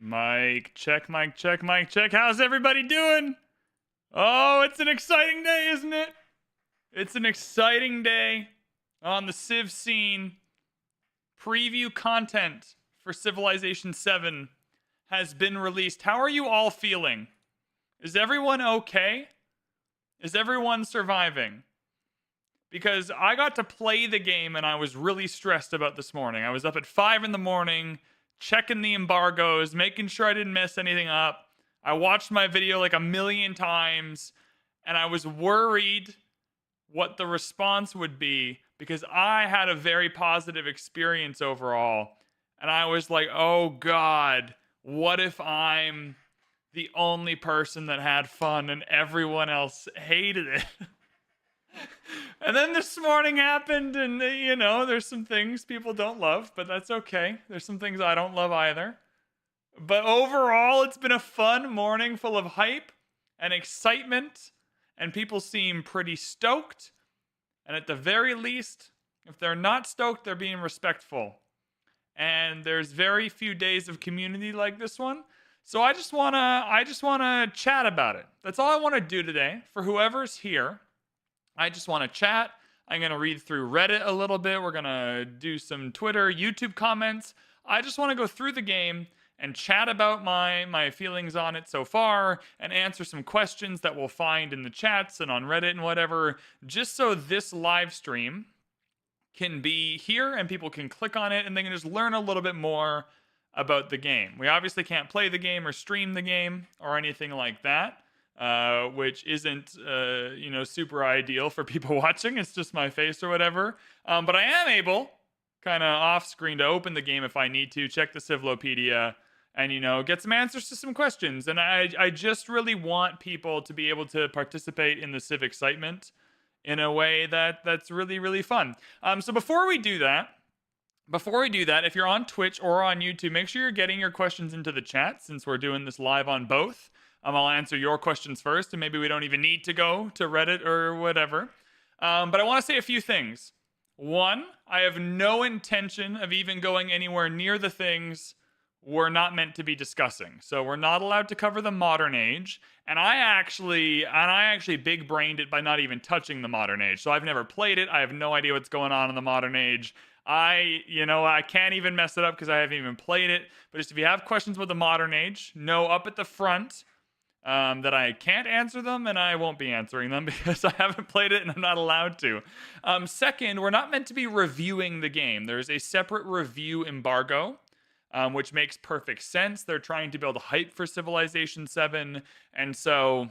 Mic check, mic check, mic check. How's everybody doing? Oh, it's an exciting day, isn't it? It's an exciting day on the Civ scene. Preview content for Civilization 7 has been released. How are you all feeling? Is everyone okay? Is everyone surviving? Because I got to play the game and I was really stressed about this morning. I was up at 5 in the morning, checking the embargoes, making sure I didn't mess anything up. I watched my video like a million times, and I was worried what the response would be because I had a very positive experience overall. And I was like, oh God, what if I'm the only person that had fun and everyone else hated it? And then this morning happened, and there's some things people don't love, but that's okay. There's some things I don't love either. But overall, it's been a fun morning full of hype and excitement, and people seem pretty stoked. And at the very least, if they're not stoked, they're being respectful. And there's very few days of community like this one. So I just wanna chat about it. That's all I want to do today. For whoever's here, I just want to chat. I'm going to read through Reddit a little bit. We're going to do some Twitter, YouTube comments. I just want to go through the game and chat about my feelings on it so far and answer some questions that we'll find in the chats and on Reddit and whatever, just so this live stream can be here and people can click on it and they can just learn a little bit more about the game. We obviously can't play the game or stream the game or anything like that. Which isn't, super ideal for people watching. It's just my face or whatever. But I am able, kind of off screen, to open the game if I need to, check the Civlopedia, and, get some answers to some questions. And I just really want people to be able to participate in the Civ excitement in a way that's really, really fun. So before we do that, if you're on Twitch or on YouTube, make sure you're getting your questions into the chat since we're doing this live on both. I'll answer your questions first, and maybe we don't even need to go to Reddit or whatever. But I want to say a few things. One, I have no intention of even going anywhere near the things we're not meant to be discussing. So we're not allowed to cover the modern age. And I actually big-brained it by not even touching the modern age. So I've never played it. I have no idea what's going on in the modern age. I can't even mess it up because I haven't even played it. But just if you have questions about the modern age, know up at the front that I can't answer them, and I won't be answering them because I haven't played it and I'm not allowed to. Second, we're not meant to be reviewing the game. There's a separate review embargo, which makes perfect sense. They're trying to build hype for Civilization 7, and so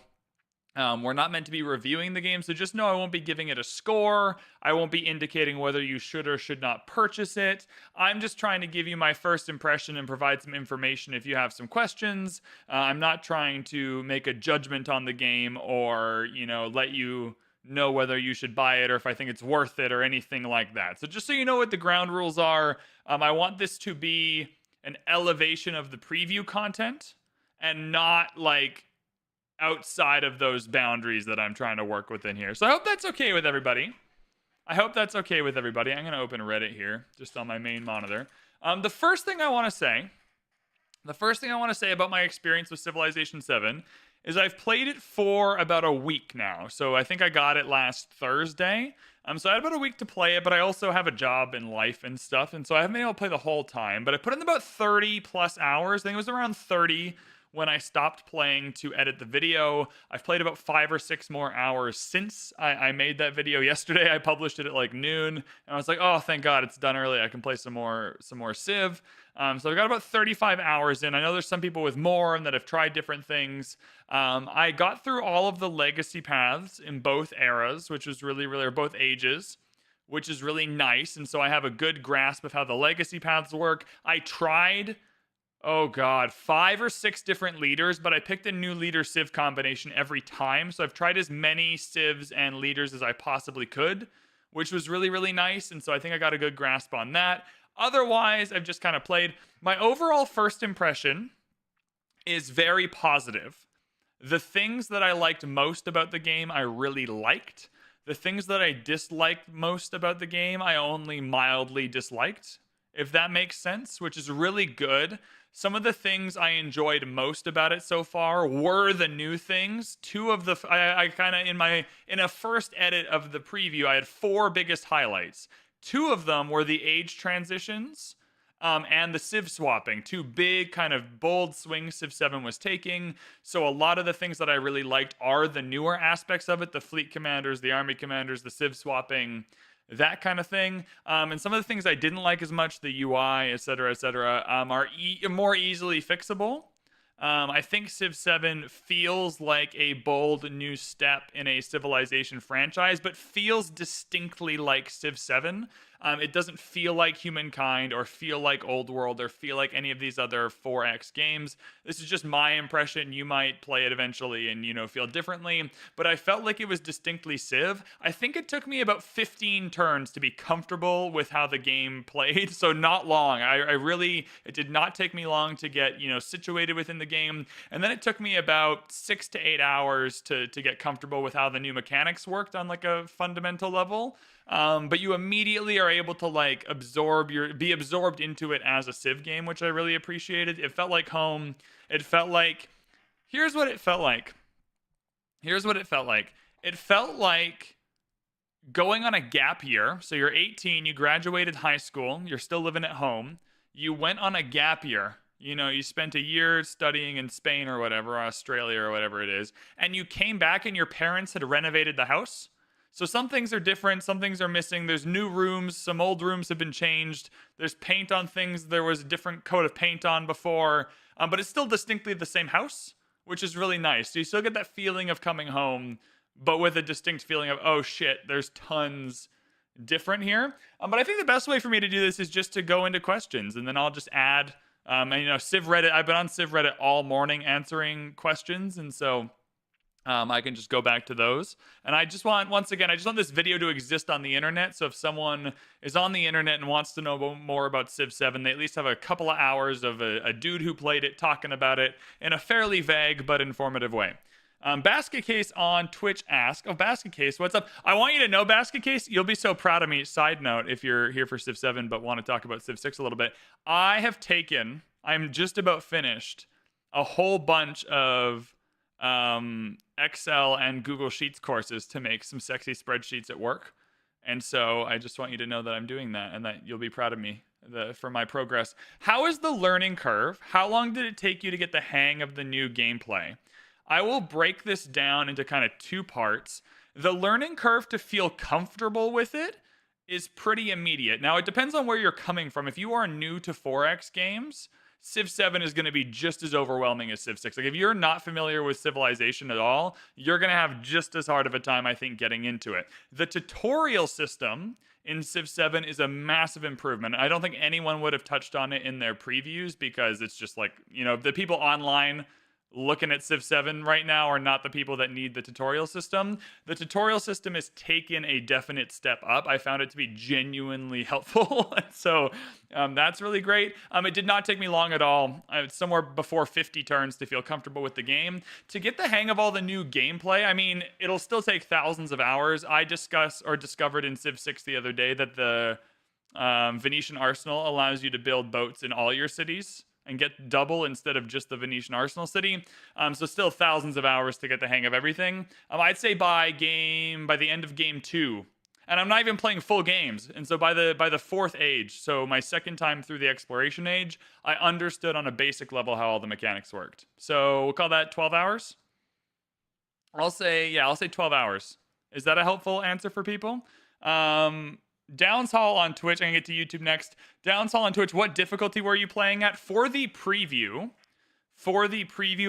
we're not meant to be reviewing the game. So just know I won't be giving it a score. I won't be indicating whether you should or should not purchase it. I'm just trying to give you my first impression and provide some information if you have some questions. I'm not trying to make a judgment on the game or, let you know whether you should buy it or if I think it's worth it or anything like that. So just so you know what the ground rules are, I want this to be an elevation of the preview content and not like outside of those boundaries that I'm trying to work within here. So I hope that's okay with everybody. I'm going to open Reddit here just on my main monitor. The first thing I want to say about my experience with Civilization 7 is I've played it for about a week now. So I think I got it last Thursday. So I had about a week to play it, but I also have a job and life and stuff. And so I haven't been able to play the whole time, but I put in about 30 plus hours. I think it was around 30 when I stopped playing to edit the video. I've played about 5 or 6 more hours since I made that video yesterday. I published it at like noon, and I was like, oh, thank God it's done early. I can play some more Civ. So I've got about 35 hours in. I know there's some people with more and that have tried different things. I got through all of the legacy paths in both eras, which was really, really, or both ages, which is really nice. And so I have a good grasp of how the legacy paths work. I tried 5 or 6 different leaders, but I picked a new leader Civ combination every time. So I've tried as many Civs and leaders as I possibly could, which was really, really nice. And so I think I got a good grasp on that. Otherwise, I've just kind of played. My overall first impression is very positive. The things that I liked most about the game, I really liked. The things that I disliked most about the game, I only mildly disliked, if that makes sense, which is really good. Some of the things I enjoyed most about it so far were the new things. Two of the I kind of in a first edit of the preview, I had four biggest highlights. Two of them were the age transitions. And the Civ swapping, two big kind of bold swings Civ 7 was taking. So a lot of the things that I really liked are the newer aspects of it, the fleet commanders, the army commanders, the Civ swapping, that kind of thing. And some of the things I didn't like as much, the UI, et cetera, are more easily fixable. I think Civ 7 feels like a bold new step in a Civilization franchise, but feels distinctly like Civ 7. It doesn't feel like Humankind or feel like Old World or feel like any of these other 4X games. This is just my impression. You might play it eventually and, feel differently. But I felt like it was distinctly Civ. I think it took me about 15 turns to be comfortable with how the game played. So not long. It did not take me long to get, situated within the game. And then it took me about 6 to 8 hours to get comfortable with how the new mechanics worked on like a fundamental level. But you immediately are able to be absorbed into it as a Civ game, which I really appreciated. It felt like home. It felt like, here's what it felt like. It felt like going on a gap year. So you're 18, you graduated high school, you're still living at home. You went on a gap year. You spent a year studying in Spain or whatever, Australia or whatever it is, and you came back and your parents had renovated the house. So some things are different, some things are missing. There's new rooms, some old rooms have been changed. There's paint on things there was a different coat of paint on before, but it's still distinctly the same house, which is really nice. So you still get that feeling of coming home, but with a distinct feeling of, oh shit, there's tons different here. But I think the best way for me to do this is just to go into questions, and then I'll just add, Civ Reddit, I've been on Civ Reddit all morning answering questions, and so I can just go back to those. And I just want this video to exist on the internet. So if someone is on the internet and wants to know more about Civ 7, they at least have a couple of hours of a dude who played it talking about it in a fairly vague but informative way. Basket Case on Twitch asks, Basket Case, what's up? I want you to know, Basket Case, you'll be so proud of me. Side note, if you're here for Civ 7 but want to talk about Civ 6 a little bit, I'm just about finished a whole bunch of Excel and Google Sheets courses to make some sexy spreadsheets at work. And so I just want you to know that I'm doing that and that you'll be proud of me for my progress. How is the learning curve? How long did it take you to get the hang of the new gameplay? I will break this down into kind of two parts. The learning curve to feel comfortable with it is pretty immediate. Now, it depends on where you're coming from. If you are new to 4X games, Civ 7 is going to be just as overwhelming as Civ 6. Like, if you're not familiar with Civilization at all, you're going to have just as hard of a time, I think, getting into it. The tutorial system in Civ 7 is a massive improvement. I don't think anyone would have touched on it in their previews because it's just like, the people online looking at Civ 7 right now are not the people that need the tutorial system. The tutorial system has taken a definite step up. I found it to be genuinely helpful. So that's really great. It did not take me long at all. Somewhere before 50 turns to feel comfortable with the game. To get the hang of all the new gameplay, it'll still take thousands of hours. I discovered in Civ 6 the other day that the Venetian Arsenal allows you to build boats in all your cities and get double instead of just the Venetian Arsenal city. So still thousands of hours to get the hang of everything. I'd say by the end of game 2, and I'm not even playing full games. And so by the fourth age, so my second time through the exploration age, I understood on a basic level how all the mechanics worked. So we'll call that 12 hours. I'll say 12 hours. Is that a helpful answer for people? Downshall on Twitch, I'm going to get to YouTube next. Downshall on Twitch, what difficulty were you playing at? For the preview,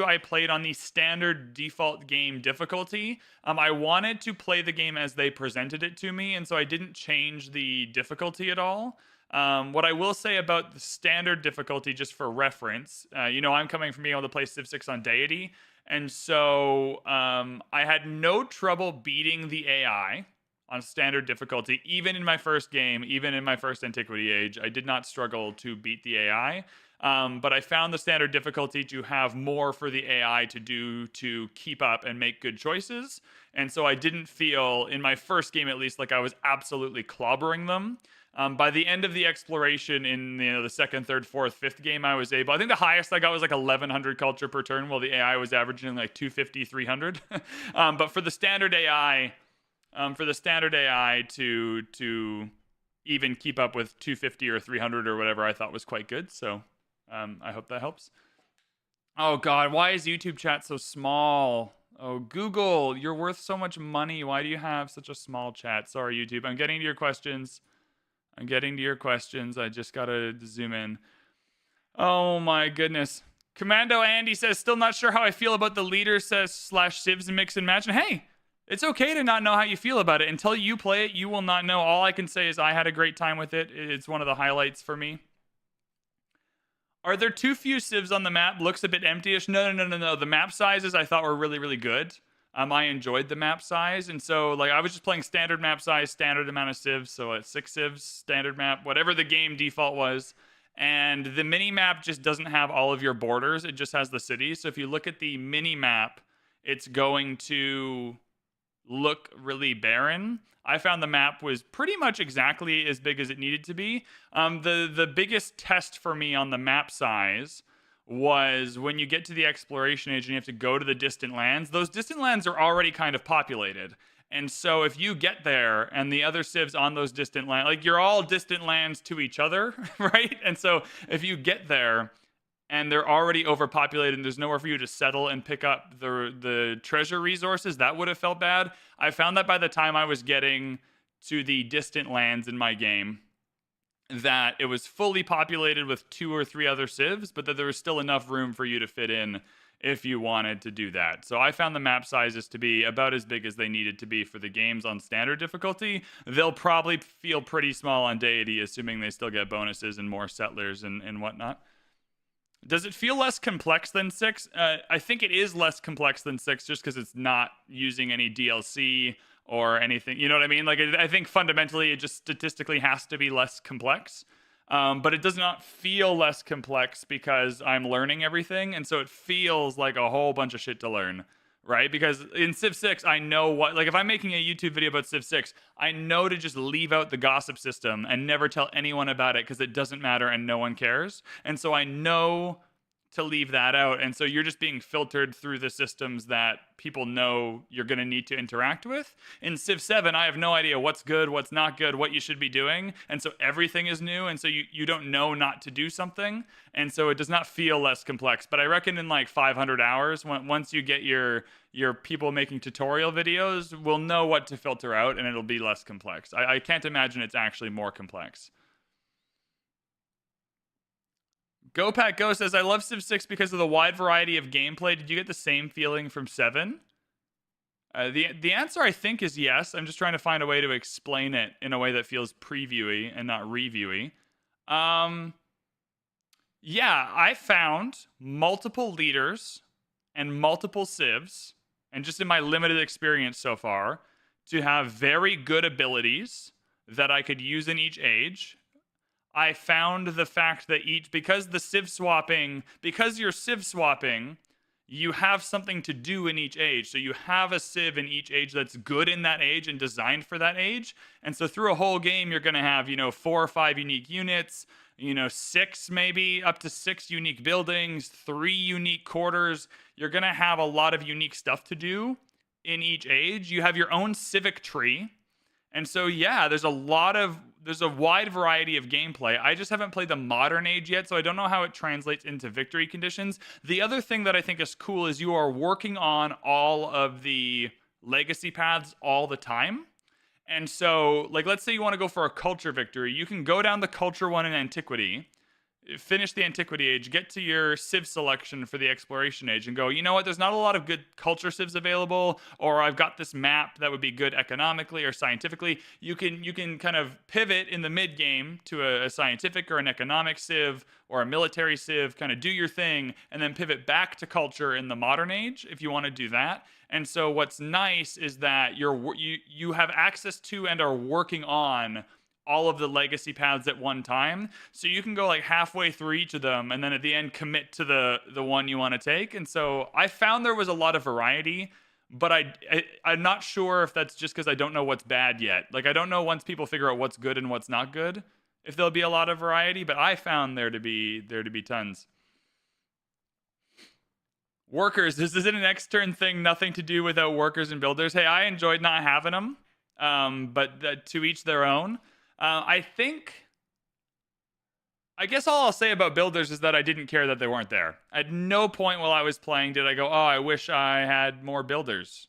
I played on the standard default game difficulty. I wanted to play the game as they presented it to me, and so I didn't change the difficulty at all. What I will say about the standard difficulty, just for reference, I'm coming from being able to play Civ 6 on Deity, and so I had no trouble beating the AI on standard difficulty, even in my first game, even in my first Antiquity Age. I did not struggle to beat the AI, but I found the standard difficulty to have more for the AI to do to keep up and make good choices. And so I didn't feel, in my first game at least, like I was absolutely clobbering them. By the end of the exploration in the second, third, fourth, fifth game, I was able. I think the highest I got was like 1,100 culture per turn, while the AI was averaging like 250, 300. But for the standard AI, to even keep up with 250 or 300 or whatever, I thought was quite good. So I hope that helps. Oh God, why is YouTube chat so small? Oh, Google, you're worth so much money. Why do you have such a small chat? Sorry, YouTube. I'm getting to your questions. I just gotta zoom in. Oh my goodness. Commando Andy says, still not sure how I feel about the leader says slash Civs mix and match. And hey, it's okay to not know how you feel about it. Until you play it, you will not know. All I can say is I had a great time with it. It's one of the highlights for me. Are there too few civs on the map? Looks a bit empty-ish. No. The map sizes I thought were really, really good. I enjoyed the map size. And so, like, I was just playing standard map size, standard amount of civs. So at 6 civs, standard map, whatever the game default was. And the mini map just doesn't have all of your borders. It just has the cities. So if you look at the mini map, it's going to look really barren. I found the map was pretty much exactly as big as it needed to be. The biggest test for me on the map size was when you get to the exploration age and you have to go to the distant lands. Those distant lands are already kind of populated. And so if you get there and the other civs on those distant lands, like you're all distant lands to each other, right? And so if you get there and they're already overpopulated and there's nowhere for you to settle and pick up the treasure resources, that would have felt bad. I found that by the time I was getting to the distant lands in my game, that it was fully populated with 2 or 3 other civs, but that there was still enough room for you to fit in if you wanted to do that. So I found the map sizes to be about as big as they needed to be for the games on standard difficulty. They'll probably feel pretty small on deity, assuming they still get bonuses and more settlers and whatnot. Does it feel less complex than 6? I think it is less complex than 6 just because it's not using any DLC or anything. You know what I mean? Like, I think fundamentally it just statistically has to be less complex. But it does not feel less complex because I'm learning everything. And so it feels like a whole bunch of shit to learn, right? Because in Civ 6, I know what, like if I'm making a YouTube video about Civ 6, I know to just leave out the gossip system and never tell anyone about it because it doesn't matter and no one cares. And so I know to leave that out. And so you're just being filtered through the systems that people know you're going to need to interact with. In Civ 7, I have no idea what's good, what's not good, what you should be doing. And so everything is new. And so you don't know not to do something. And so it does not feel less complex. But I reckon in like 500 hours, once you get your people making tutorial videos, we'll know what to filter out and it'll be less complex. I can't imagine it's actually more complex. Go Pack Go says, I love Civ 6 because of the wide variety of gameplay. Did you get the same feeling from 7? The answer, I think, is yes. I'm just trying to find a way to explain it in a way that feels previewy and not reviewy. Yeah, I found multiple leaders and multiple civs, and just in my limited experience so far, to have very good abilities that I could use in each age. I found the fact that because you're civ swapping, you have something to do in each age. So you have a civ in each age that's good in that age and designed for that age. And so through a whole game, you're going to have, 4 or 5 unique units, 6 maybe, up to 6 unique buildings, 3 unique quarters. You're going to have a lot of unique stuff to do in each age. You have your own civic tree. And so, yeah, there's a wide variety of gameplay. I just haven't played the modern age yet, so I don't know how it translates into victory conditions. The other thing that I think is cool is you are working on all of the legacy paths all the time. And so, like, let's say you want to go for a culture victory. You can go down the culture one in antiquity, finish the antiquity age, get to your civ selection for the exploration age and go, you know what, there's not a lot of good culture civs available, or I've got this map that would be good economically or scientifically. You can kind of pivot in the mid game to a scientific or an economic civ or a military civ, kind of do your thing, and then pivot back to culture in the modern age if you want to do that. And so what's nice is that you have access to and are working on all of the legacy paths at one time. So you can go like halfway through each of them and then at the end commit to the one you want to take. And so I found there was a lot of variety. but I'm not sure if that's just because I don't know what's bad yet. Like I don't know once people figure out what's good and what's not good, if there'll be a lot of variety. But I found there to be tons. Workers. This is an extern thing, nothing to do without workers and builders. Hey, I enjoyed not having them, but to each their own. I guess all I'll say about builders is that I didn't care that they weren't there. At no point while I was playing did I go, oh, I wish I had more builders.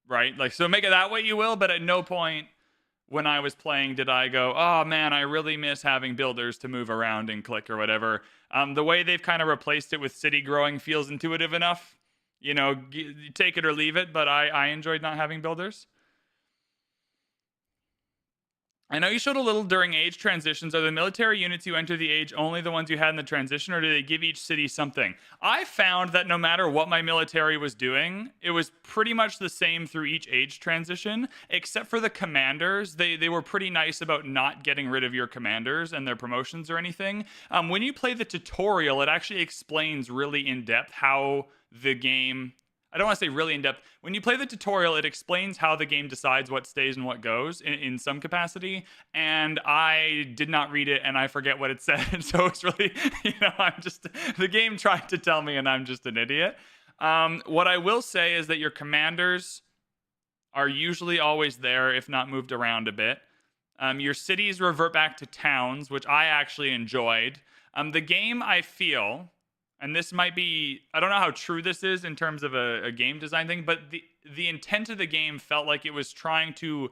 Right? Like, so make it that way you will, but at no point when I was playing did I go, oh man, I really miss having builders to move around and click or whatever. The way they've kind of replaced it with city growing feels intuitive enough. You know, take it or leave it, but I enjoyed not having builders. I know you showed a little during age transitions. Are the military units you enter the age only the ones you had in the transition, or do they give each city something? I found that no matter what my military was doing, it was pretty much the same through each age transition, except for the commanders. They were pretty nice about not getting rid of your commanders and their promotions or anything. When you play the tutorial, it actually explains really in depth how the game... I don't want to say really in depth. When you play the tutorial, it explains how the game decides what stays and what goes in some capacity. And I did not read it and I forget what it said. So it's really, the game tried to tell me and I'm just an idiot. What I will say is that your commanders are usually always there, if not moved around a bit. Your cities revert back to towns, which I actually enjoyed. The game, I feel... And this might be, I don't know how true this is in terms of a game design thing, but the intent of the game felt like it was trying to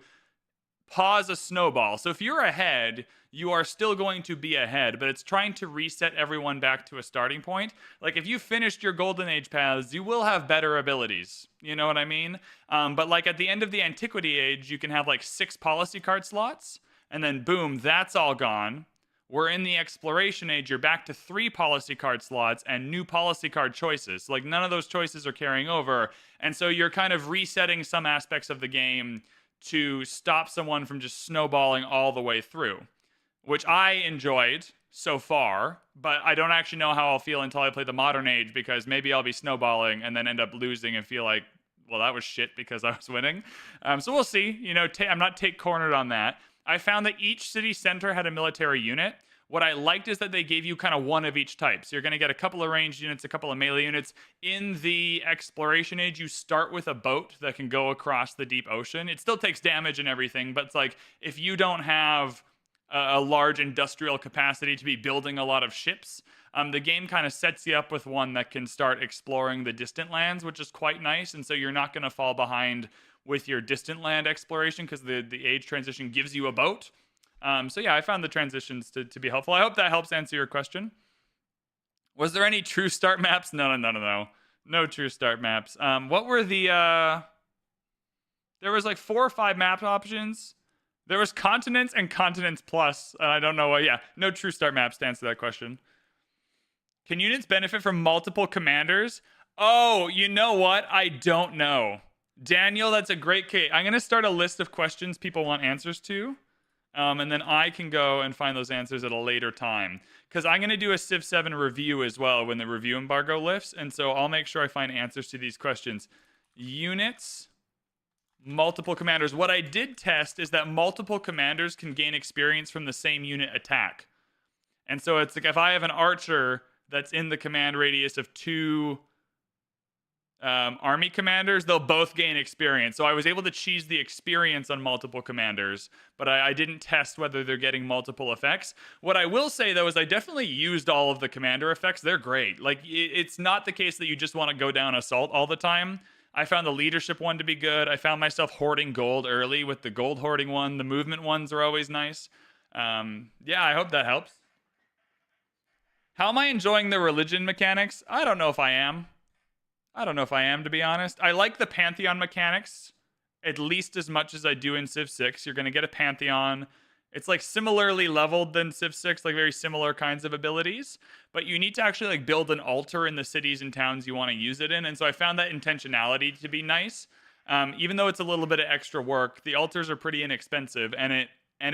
pause a snowball. So if you're ahead, you are still going to be ahead, but it's trying to reset everyone back to a starting point. Like if you finished your Golden Age paths, you will have better abilities. You know what I mean? But like at the end of the Antiquity Age, you can have like 6 policy card slots, and then boom, that's all gone. We're in the Exploration Age, you're back to 3 policy card slots and new policy card choices. Like none of those choices are carrying over. And so you're kind of resetting some aspects of the game to stop someone from just snowballing all the way through, which I enjoyed so far, but I don't actually know how I'll feel until I play the Modern Age, because maybe I'll be snowballing and then end up losing and feel like, well, that was shit because I was winning. So we'll see. I'm not take cornered on that. I found that each city center had a military unit. What I liked is that they gave you kind of one of each type. So you're going to get a couple of ranged units, a couple of melee units. In the Exploration Age, you start with a boat that can go across the deep ocean. It still takes damage and everything, but it's like if you don't have a large industrial capacity to be building a lot of ships, the game kind of sets you up with one that can start exploring the distant lands, which is quite nice. And so you're not going to fall behind with your distant land exploration because the age transition gives you a boat. So yeah, I found the transitions to be helpful. I hope that helps answer your question. Was there any true start maps? No. No true start maps. What were the... There was like 4 or 5 map options. There was continents and continents plus. I don't know what... Yeah, no true start maps to answer that question. Can units benefit from multiple commanders? Oh, you know what? I don't know. Daniel, that's a great case. I'm going to start a list of questions people want answers to. And then I can go and find those answers at a later time. Because I'm going to do a Civ 7 review as well when the review embargo lifts. And so I'll make sure I find answers to these questions. Units, multiple commanders. What I did test is that multiple commanders can gain experience from the same unit attack. And so it's like if I have an archer that's in the command radius of 2... army commanders, they'll both gain experience. So I was able to cheese the experience on multiple commanders, but I didn't test whether they're getting multiple effects. What I will say, though, is I definitely used all of the commander effects. They're great. Like, it's not the case that you just want to go down assault all the time. I found the leadership one to be good. I found myself hoarding gold early with the gold hoarding one. The movement ones are always nice. Yeah, I hope that helps. How am I enjoying the religion mechanics? I don't know if I am. To be honest. I like the Pantheon mechanics at least as much as I do in Civ 6. You're going to get a Pantheon. It's like similarly leveled than Civ 6, like very similar kinds of abilities. But you need to actually like build an altar in the cities and towns you want to use it in. And so I found that intentionality to be nice. Even though it's a little bit of extra work, the altars are pretty inexpensive, and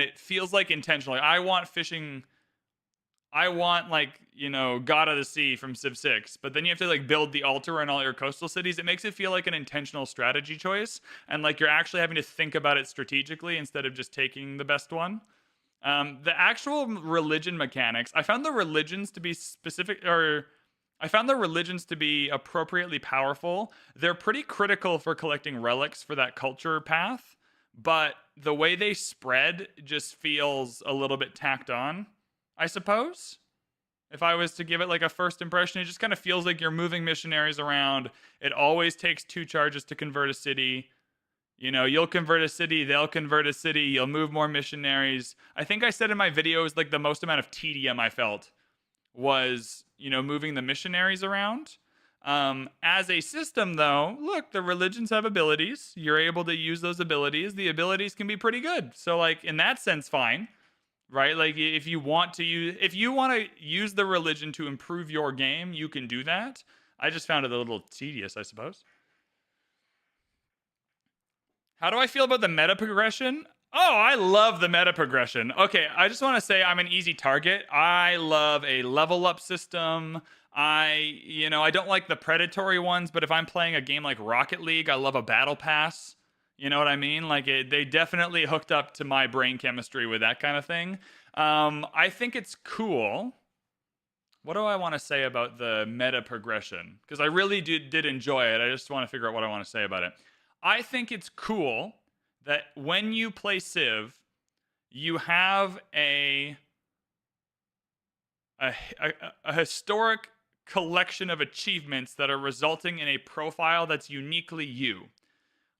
it feels like intentional. Like, I want fishing I want like, God of the Sea from Civ 6, but then you have to like build the altar in all your coastal cities. It makes it feel like an intentional strategy choice, and like you're actually having to think about it strategically instead of just taking the best one. The actual religion mechanics, I found the religions to be specific, or I found the religions to be appropriately powerful. They're pretty critical for collecting relics for that culture path, but the way they spread just feels a little bit tacked on, I suppose. If I was to give it like a first impression, it just kind of feels like you're moving missionaries around. It always takes 2 charges to convert a city. You'll convert a city, they'll convert a city, you'll move more missionaries. I think I said in my videos, like the most amount of tedium I felt was, moving the missionaries around. As a system, though, look, the religions have abilities. You're able to use those abilities. The abilities can be pretty good. So, like, in that sense, fine, right? Like, if you want to use the religion to improve your game, you can do that. I just found it a little tedious, I suppose. How do I feel about the meta progression? Oh, I love the meta progression. Okay, I just want to say I'm an easy target. I love a level up system. I don't like the predatory ones, but if I'm playing a game like Rocket League, I love a battle pass. You know what I mean? Like they definitely hooked up to my brain chemistry with that kind of thing. I think it's cool. What do I want to say about the meta progression? Because I really did enjoy it. I just want to figure out what I want to say about it. I think it's cool that when you play Civ, you have a historic collection of achievements that are resulting in a profile that's uniquely you.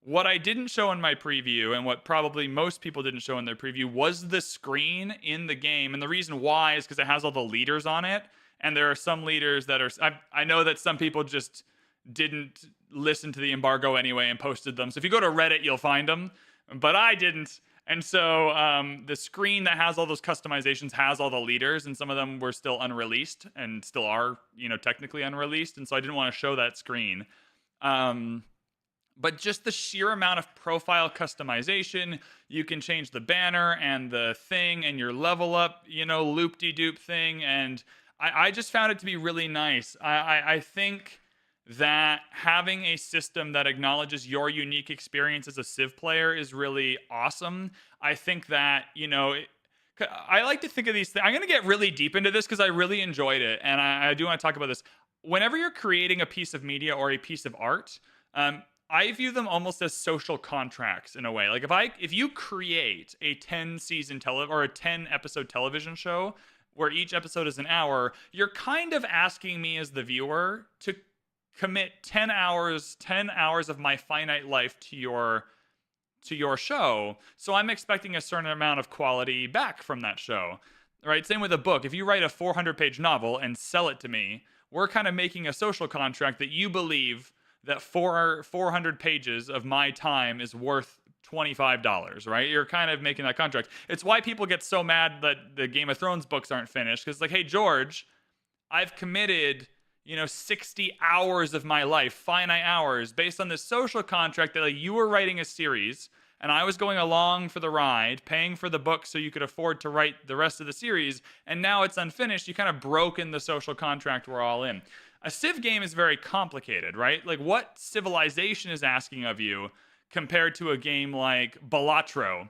What I didn't show in my preview, and what probably most people didn't show in their preview, was the screen in the game. And the reason why is because it has all the leaders on it. And there are some leaders that are... I know that some people just didn't listen to the embargo anyway and posted them. So if you go to Reddit, you'll find them. But I didn't. And so the screen that has all those customizations has all the leaders, and some of them were still unreleased and still are, technically unreleased. And so I didn't want to show that screen. But just the sheer amount of profile customization, you can change the banner and the thing and your level up, loop-de-doop thing. And I just found it to be really nice. I think that having a system that acknowledges your unique experience as a Civ player is really awesome. I think that, I like to think of these things. I'm going to get really deep into this because I really enjoyed it. And I do want to talk about this. Whenever you're creating a piece of media or a piece of art, I view them almost as social contracts in a way. Like if you create a 10-season or a 10-episode television show where each episode is an hour, you're kind of asking me as the viewer to commit 10 hours of my finite life to your show. So I'm expecting a certain amount of quality back from that show. Right? Same with a book. If you write a 400-page novel and sell it to me, we're kind of making a social contract that you believe that 400 pages of my time is worth $25, right? You're kind of making that contract. It's why people get so mad that the Game of Thrones books aren't finished. Because like, hey, George, I've committed 60 hours of my life, finite hours, based on this social contract that like you were writing a series and I was going along for the ride, paying for the book so you could afford to write the rest of the series, and now it's unfinished. You kind of broken the social contract we're all in. A Civ game is very complicated, right? Like what Civilization is asking of you compared to a game like Balatro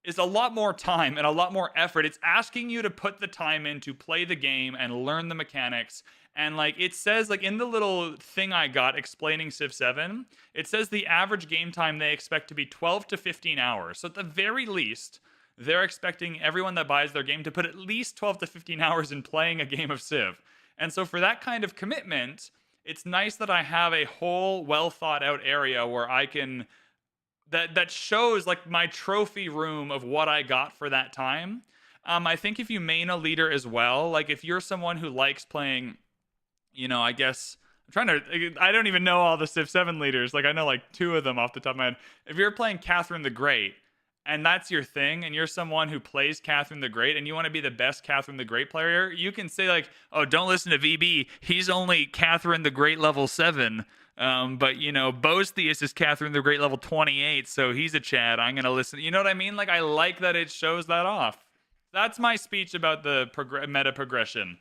is a lot more time and a lot more effort. It's asking you to put the time in to play the game and learn the mechanics. And like it says, like in the little thing I got explaining Civ 7, it says the average game time they expect to be 12 to 15 hours. So at the very least, they're expecting everyone that buys their game to put at least 12 to 15 hours in playing a game of Civ. And so for that kind of commitment, it's nice that I have a whole well thought out area where I can that shows like my trophy room of what I got for that time. I think if you main a leader as well, like if you're someone who likes playing, I guess I don't even know all the Civ 7 leaders. Like I know like 2 of them off the top of my head. If you're playing Catherine the Great and that's your thing, and you're someone who plays Catherine the Great and you want to be the best Catherine the Great player, you can say like, oh, don't listen to VB. He's only Catherine the Great level 7. But Bostius is Catherine the Great level 28, so he's a Chad. I'm going to listen. You know what I mean? Like I like that it shows that off. That's my speech about the meta progression.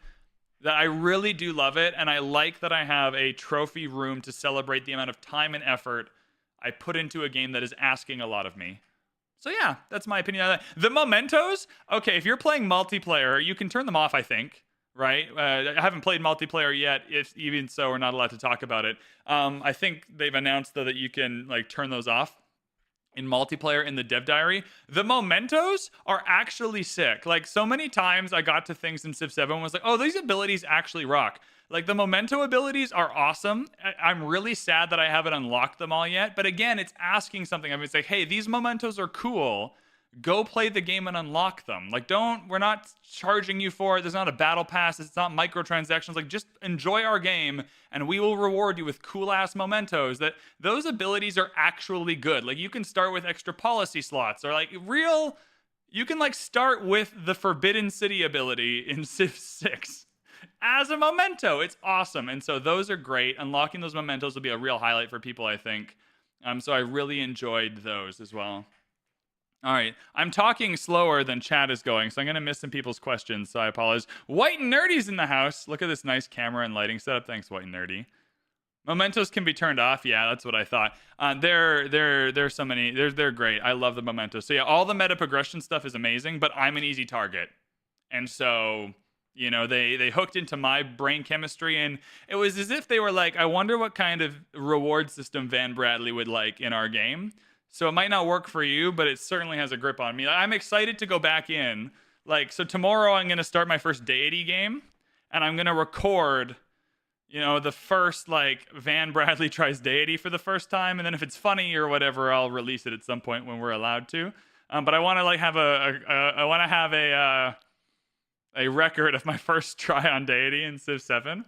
That I really do love it, and I like that I have a trophy room to celebrate the amount of time and effort I put into a game that is asking a lot of me. So yeah, that's my opinion on that. The Momentos, okay, if you're playing multiplayer, you can turn them off, I think, right? I haven't played multiplayer yet. If even so, we're not allowed to talk about it. I think they've announced though that you can like turn those off in multiplayer in the dev diary. The Momentos are actually sick. Like so many times I got to things in Civ 7 and was like, oh, these abilities actually rock. Like the Memento abilities are awesome. I'm really sad that I haven't unlocked them all yet. But again, it's asking something. I mean, it's like, hey, these Mementos are cool. Go play the game and unlock them. Like, we're not charging you for it. There's not a battle pass. It's not microtransactions. Like, just enjoy our game and we will reward you with cool ass Mementos. That those abilities are actually good. Like, you can start with extra policy slots or like real. You can like start with the Forbidden City ability in Civ 6 as a memento. It's awesome. And so those are great. Unlocking those mementos will be a real highlight for people, I think. So I really enjoyed those as well. All right. I'm talking slower than chat is going, so I'm going to miss some people's questions, so I apologize. White and Nerdy's in the house. Look at this nice camera and lighting setup. Thanks, White and Nerdy. Mementos can be turned off. Yeah, that's what I thought. There's so many. They're great. I love the mementos. So yeah, all the meta progression stuff is amazing, but I'm an easy target. And so, you know, they hooked into my brain chemistry, and it was as if they were like, I wonder what kind of reward system VanBradley would like in our game. So it might not work for you, but it certainly has a grip on me. I'm excited to go back in. Like, so tomorrow I'm going to start my first deity game, and I'm going to record, you know, the first, like, VanBradley tries deity for the first time, and then if it's funny or whatever, I'll release it at some point when we're allowed to. But I want to, like, have a record of my first try on deity in Civ 7.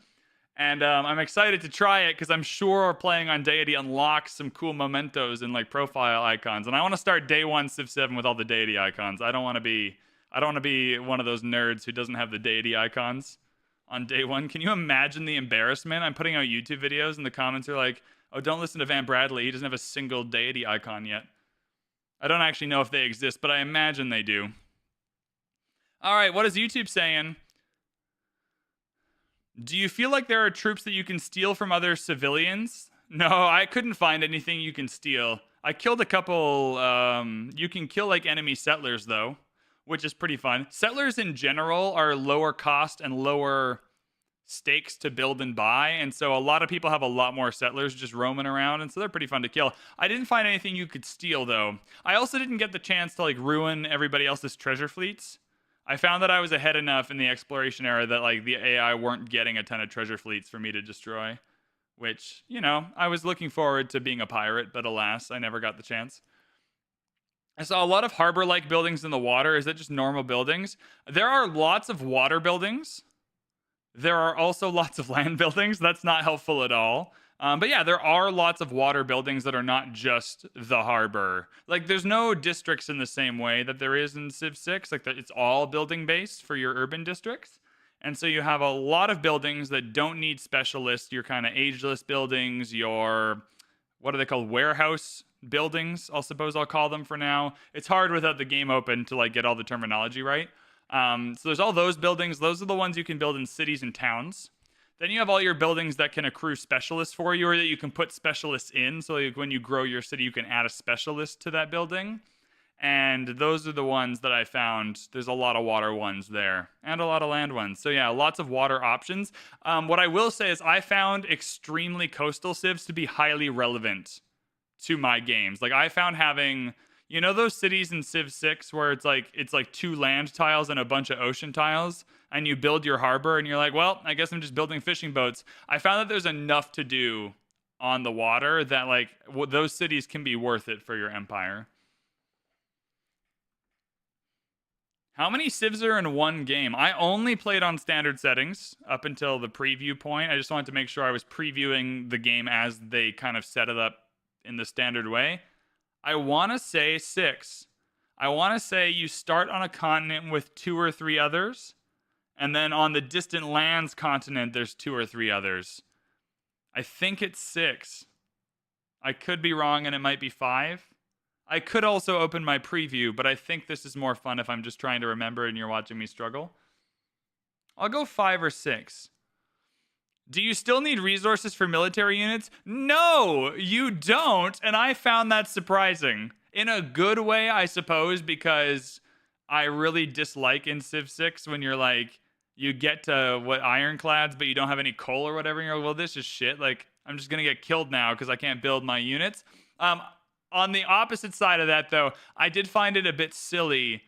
And I'm excited to try it because I'm sure playing on deity unlocks some cool mementos and like profile icons. And I want to start day one Civ 7 with all the deity icons. I don't want to be one of those nerds who doesn't have the deity icons on day one. Can you imagine the embarrassment? I'm putting out YouTube videos and the comments are like, oh, don't listen to VanBradley. He doesn't have a single deity icon yet. I don't actually know if they exist, but I imagine they do. All right, what is YouTube saying? Do you feel like there are troops that you can steal from other civilians? No, I couldn't find anything you can steal. I killed a couple, you can kill like enemy settlers though, which is pretty fun. Settlers in general are lower cost and lower stakes to build and buy, and so a lot of people have a lot more settlers just roaming around, and so they're pretty fun to kill. I didn't find anything you could steal though. I also didn't get the chance to like ruin everybody else's treasure fleets. I found that I was ahead enough in the exploration era that like the AI weren't getting a ton of treasure fleets for me to destroy, which, you know, I was looking forward to being a pirate, but alas, I never got the chance. I saw a lot of harbor-like buildings in the water. Is that just normal buildings? There are lots of water buildings. There are also lots of land buildings. That's not helpful at all. But yeah, there are lots of water buildings that are not just the harbor. Like, there's no districts in the same way that there is in Civ 6. Like, it's all building-based for your urban districts. And so you have a lot of buildings that don't need specialists. Your kind of ageless buildings, your, what are they called? Warehouse buildings, I suppose I'll call them for now. It's hard without the game open to, like, get all the terminology right. So there's all those buildings. Those are the ones you can build in cities and towns. Then you have all your buildings that can accrue specialists for you, or that you can put specialists in. So like when you grow your city, you can add a specialist to that building. And those are the ones that I found. There's a lot of water ones there and a lot of land ones. So yeah, lots of water options. What I will say is I found extremely coastal civs to be highly relevant to my games. Like I found having, you know, those cities in Civ 6 where it's like 2 land tiles and a bunch of ocean tiles, and you build your harbor and you're like, well, I guess I'm just building fishing boats. I found that there's enough to do on the water that like those cities can be worth it for your empire. How many civs are in one game? I only played on standard settings up until the preview point. I just wanted to make sure I was previewing the game as they kind of set it up in the standard way. I want to say 6. I want to say you start on a continent with 2 or 3 others, and then on the distant lands continent, there's 2 or 3 others. I think it's 6. I could be wrong, and it might be 5. I could also open my preview, but I think this is more fun if I'm just trying to remember and you're watching me struggle. I'll go 5 or 6. Do you still need resources for military units? No, you don't. And I found that surprising. In a good way, I suppose, because I really dislike in Civ 6 when you're like, you get to ironclads, but you don't have any coal or whatever. And you're like, well, this is shit. Like, I'm just going to get killed now because I can't build my units. On the opposite side of that, though, I did find it a bit silly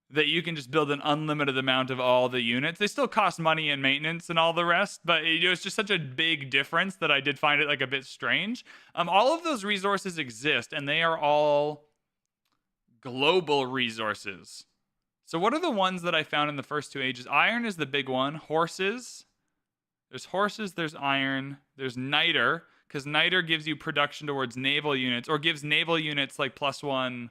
that you can just build an unlimited amount of all the units. They still cost money and maintenance and all the rest, but it was just such a big difference that I did find it like a bit strange. All of those resources exist, and they are all global resources. So what are the ones that I found in the first 2 ages? Iron is the big one. Horses. There's horses, there's iron, there's niter, because niter gives you production towards naval units, or gives naval units like +1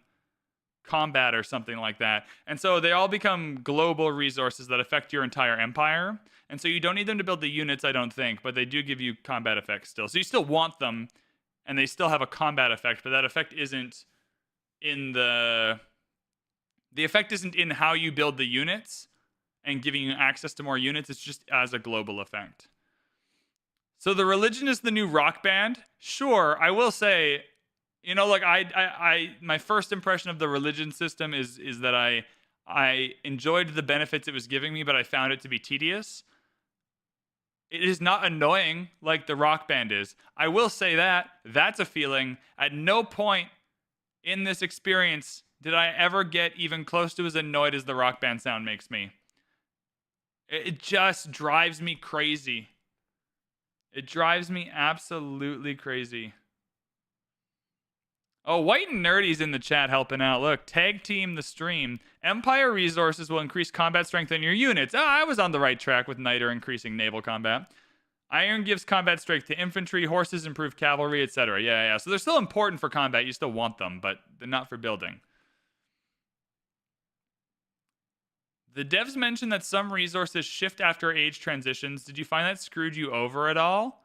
combat or something like that. And so they all become global resources that affect your entire empire. And so you don't need them to build the units, I don't think, but they do give you combat effects still. So you still want them, and they still have a combat effect, but that effect isn't in the effect isn't in how you build the units and giving you access to more units. It's just as a global effect. So the religion is the new rock band. Sure, I will say, you know, like I my first impression of the religion system is that I enjoyed the benefits it was giving me, but I found it to be tedious. It is not annoying like the rock band is. I will say that that's a feeling. At no point in this experience did I ever get even close to as annoyed as the rock band sound makes me. It just drives me crazy. It drives me absolutely crazy. Oh, White and Nerdy's in the chat helping out. Look, tag team the stream. Empire resources will increase combat strength in your units. I was on the right track with niter increasing naval combat. Iron gives combat strength to infantry. Horses improve cavalry, etc. Yeah. So they're still important for combat. You still want them, but they're not for building. The devs mentioned that some resources shift after age transitions. Did you find that screwed you over at all?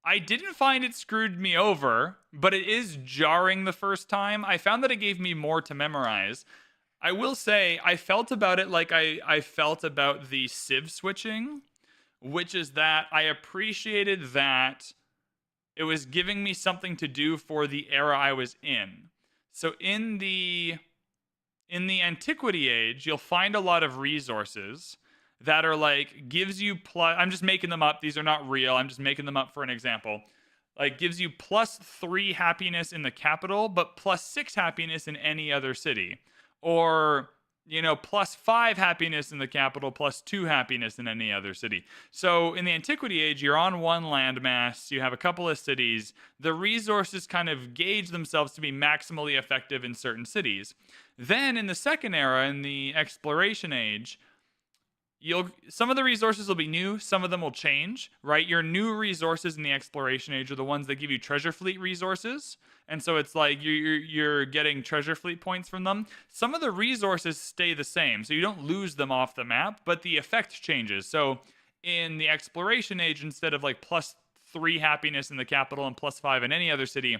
I didn't find it screwed me over, but it is jarring the first time. I found that it gave me more to memorize. I will say, I felt about it like I felt about the Civ Switching, which is that I appreciated that it was giving me something to do for the era I was in. So in the Antiquity Age, you'll find a lot of resources that are like, gives you plus, I'm just making them up. These are not real. I'm just making them up for an example. Like, gives you +3 happiness in the capital, but +6 happiness in any other city. Or, you know, +5 happiness in the capital, +2 happiness in any other city. So in the Antiquity Age, you're on one landmass, you have a couple of cities. The resources kind of gauge themselves to be maximally effective in certain cities. Then in the Second Era, in the Exploration Age, some of the resources will be new, some of them will change, right? Your new resources in the Exploration Age are the ones that give you treasure fleet resources, and so it's like you're getting treasure fleet points from them. Some of the resources stay the same, so you don't lose them off the map, but the effect changes. So in the Exploration Age, instead of like +3 happiness in the capital and +5 in any other city,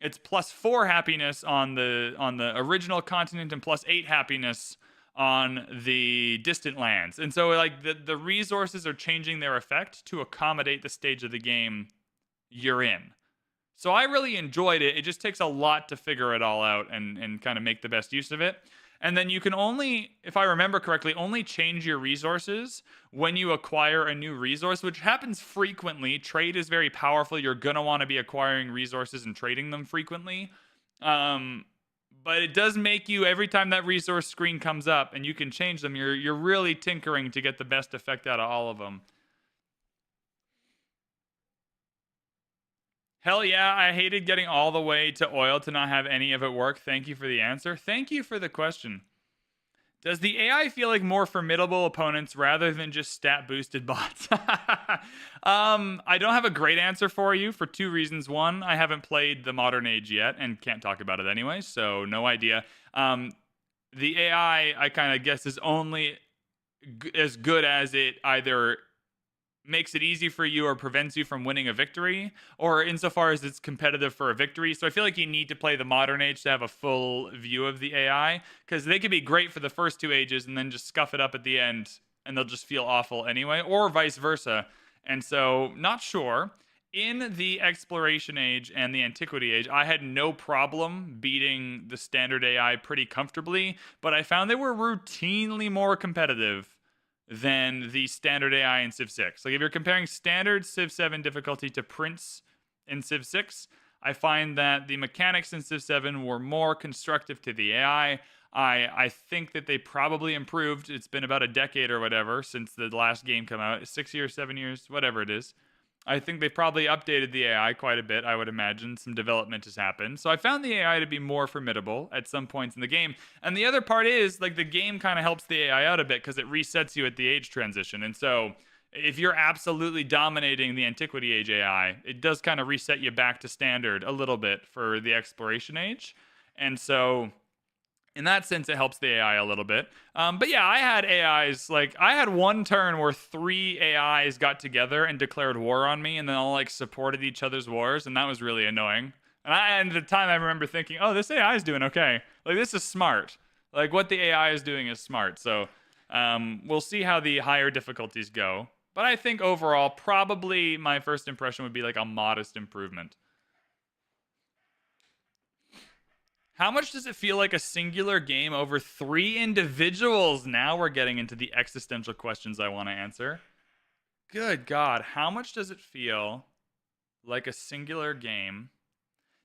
it's +4 happiness on the original continent and +8 happiness on the distant lands. And so like the resources are changing their effect to accommodate the stage of the game you're in. So I really enjoyed it. It just takes a lot to figure it all out and kind of make the best use of it. And then you can only, if I remember correctly, only change your resources when you acquire a new resource, which happens frequently. Trade is very powerful. You're going to want to be acquiring resources and trading them frequently. But it does make you, every time that resource screen comes up and you can change them, you're really tinkering to get the best effect out of all of them. Hell yeah, I hated getting all the way to oil to not have any of it work. Thank you for the answer. Thank you for the question. Does the AI feel like more formidable opponents rather than just stat-boosted bots? I don't have a great answer for you for 2 reasons. One, I haven't played the modern age yet and can't talk about it anyway, so no idea. The AI, I kind of guess, is only as good as it either makes it easy for you or prevents you from winning a victory, or insofar as it's competitive for a victory. So I feel like you need to play the modern age to have a full view of the AI, because they could be great for the first 2 ages and then just scuff it up at the end and they'll just feel awful anyway, or vice versa. And so, not sure. In the exploration age and the antiquity age, I had no problem beating the standard AI pretty comfortably, but I found they were routinely more competitive than the standard AI in Civ 6. Like if you're comparing standard Civ 7 difficulty to Prince in Civ 6, I find that the mechanics in Civ 7 were more constructive to the AI. I think that they probably improved. It's been about a decade or whatever since the last game came out. 6 years, 7 years, whatever it is. I think they probably updated the AI quite a bit, I would imagine. Some development has happened. So I found the AI to be more formidable at some points in the game. And the other part is, like, the game kind of helps the AI out a bit because it resets you at the age transition. And so if you're absolutely dominating the Antiquity Age AI, it does kind of reset you back to standard a little bit for the Exploration Age. And so in that sense, it helps the AI a little bit. But yeah, I had AIs, like, I had one turn where 3 AIs got together and declared war on me, and then all, like, supported each other's wars, and that was really annoying. And at the time, I remember thinking, oh, this AI is doing okay. Like, this is smart. Like, what the AI is doing is smart. So we'll see how the higher difficulties go. But I think overall, probably my first impression would be, like, a modest improvement. How much does it feel like a singular game over 3 individuals? Now we're getting into the existential questions I want to answer. Good God, how much does it feel like a singular game?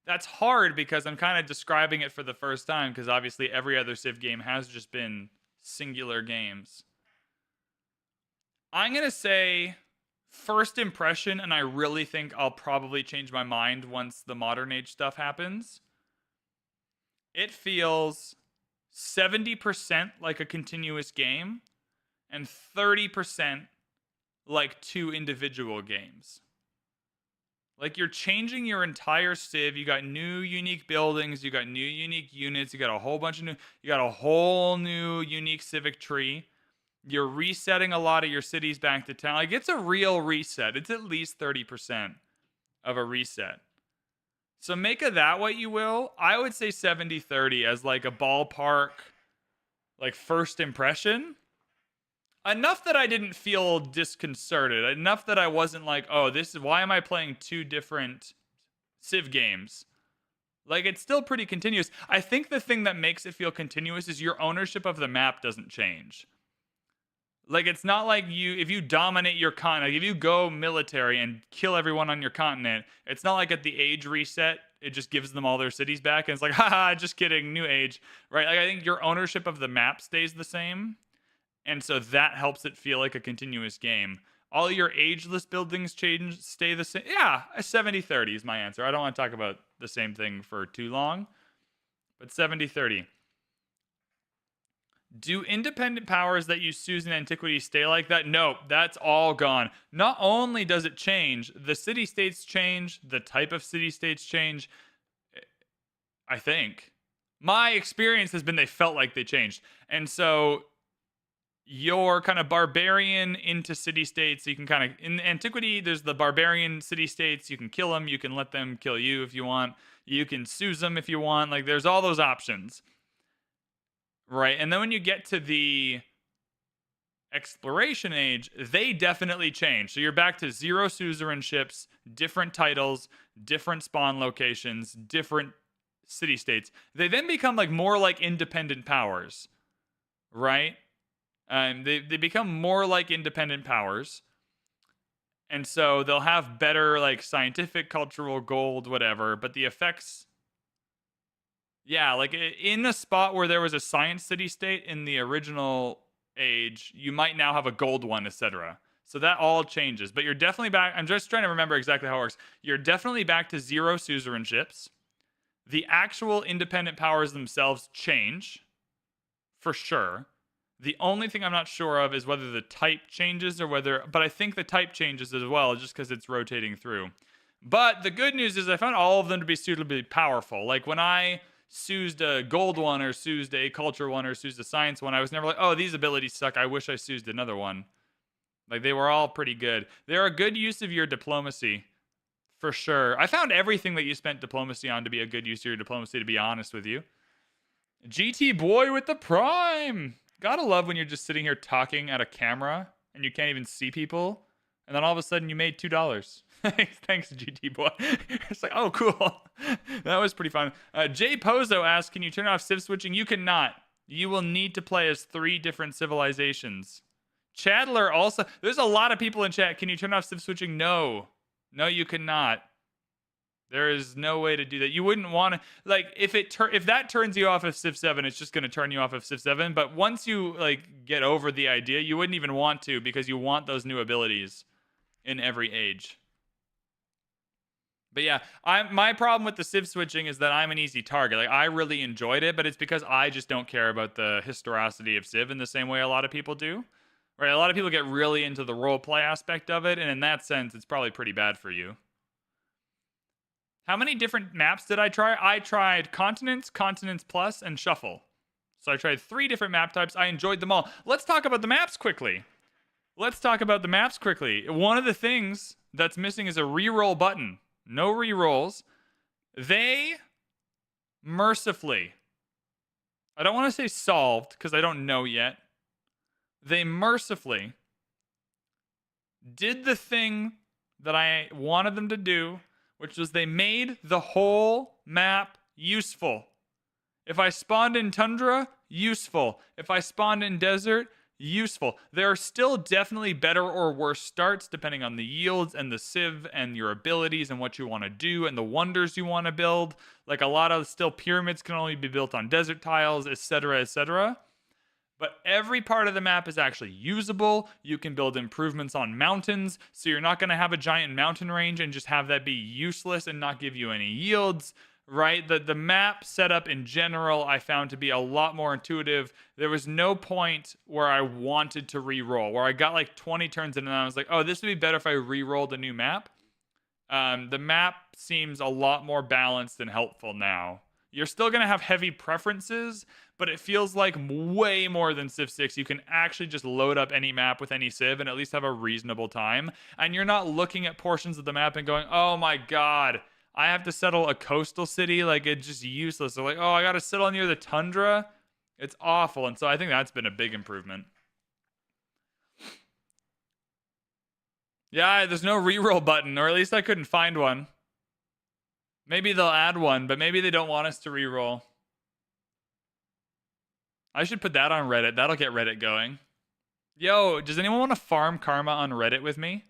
That's hard because I'm kind of describing it for the first time, because obviously every other Civ game has just been singular games. I'm going to say first impression, and I really think I'll probably change my mind once the modern age stuff happens. It feels 70% like a continuous game and 30% like 2 individual games. Like, you're changing your entire Civ. You got new unique buildings, you got new unique units, you got a whole bunch of new, you got a whole new unique civic tree. You're resetting a lot of your cities back to town. Like, it's a real reset. It's at least 30% of a reset. So make of that what you will. I would say 70-30 as like a ballpark, like, first impression. Enough that I didn't feel disconcerted. Enough that I wasn't like, oh, this is, why am I playing 2 different Civ games? Like, it's still pretty continuous. I think the thing that makes it feel continuous is your ownership of the map doesn't change. Like, it's not like if you dominate your continent, like if you go military and kill everyone on your continent, it's not like at the age reset, it just gives them all their cities back. And it's like, haha, just kidding, new age, right? Like, I think your ownership of the map stays the same. And so that helps it feel like a continuous game. All your ageless buildings stay the same. Yeah, a 70-30 is my answer. I don't want to talk about the same thing for too long, but 70-30. Do independent powers that you use in Antiquity stay like that? No, that's all gone. Not only does it change, the city-states change, the type of city-states change, I think. My experience has been they felt like they changed. And so your kind of barbarian into city-states, you can kind of, in Antiquity, there's the barbarian city-states, you can kill them, you can let them kill you if you want, you can seize them if you want, like, there's all those options. Right, and then when you get to the exploration age, they definitely change. So you're back to 0 suzerain ships, different titles, different spawn locations, different city-states. They then become like more like independent powers, right? They become more like independent powers. And so they'll have better, like, scientific, cultural, gold, whatever, but the effects... Yeah, like, in a spot where there was a science city-state in the original age, you might now have a gold one, etc. So that all changes. But you're definitely back... I'm just trying to remember exactly how it works. You're definitely back to 0 suzerain ships. The actual independent powers themselves change, for sure. The only thing I'm not sure of is whether the type changes or whether... But I think the type changes as well, just because it's rotating through. But the good news is I found all of them to be suitably powerful. Like, when I soused a gold one or soused a culture one or soused a science one, I was never like, oh, these abilities suck, I wish I soused another one. Like, they were all pretty good. They're a good use of your diplomacy, for sure. I found everything that you spent diplomacy on to be a good use of your diplomacy, to be honest with you. GT boy with the prime. Gotta love when you're just sitting here talking at a camera and you can't even see people. And then all of a sudden you made $2. Thanks, GT boy. It's like, oh, cool. That was pretty fun. Jay Pozo asks, can you turn off Civ Switching? You cannot. You will need to play as 3 different civilizations. Chatler also, there's a lot of people in chat. Can you turn off Civ Switching? No. No, you cannot. There is no way to do that. You wouldn't want to, like, if that turns you off of Civ 7, it's just going to turn you off of Civ 7. But once you, like, get over the idea, you wouldn't even want to, because you want those new abilities in every age. But yeah, my problem with the Civ switching is that I'm an easy target. Like, I really enjoyed it, but it's because I just don't care about the historicity of Civ in the same way a lot of people do. Right? A lot of people get really into the roleplay aspect of it, and in that sense, it's probably pretty bad for you. How many different maps did I try? I tried Continents, Continents Plus, and Shuffle. So I tried 3 different map types. I enjoyed them all. Let's talk about the maps quickly. One of the things that's missing is a reroll button. No rerolls. They mercifully, I don't want to say solved, because I don't know yet. They mercifully did the thing that I wanted them to do, which was they made the whole map useful. If I spawned in Tundra, useful. If I spawned in Desert, useful. There are still definitely better or worse starts depending on the yields and the Civ and your abilities and what you want to do and the wonders you want to build. Like, a lot of still pyramids can only be built on desert tiles, etc., etc. But every part of the map is actually usable. You can build improvements on mountains, so you're not going to have a giant mountain range and just have that be useless and not give you any yields, right? The map setup in general I found to be a lot more intuitive. There was no point where I wanted to re-roll, where I got like 20 turns in and I was like, oh, this would be better if I re-rolled a new map. The map seems a lot more balanced and helpful now. You're still going to have heavy preferences, but it feels like way more than Civ 6. You can actually just load up any map with any Civ and at least have a reasonable time. And you're not looking at portions of the map and going, oh my god, I have to settle a coastal city. Like, it's just useless. So like, oh, I got to settle near the tundra. It's awful. And so I think that's been a big improvement. Yeah, there's no reroll button, or at least I couldn't find one. Maybe they'll add one, but maybe they don't want us to reroll. I should put that on Reddit. That'll get Reddit going. Yo, does anyone want to farm karma on Reddit with me?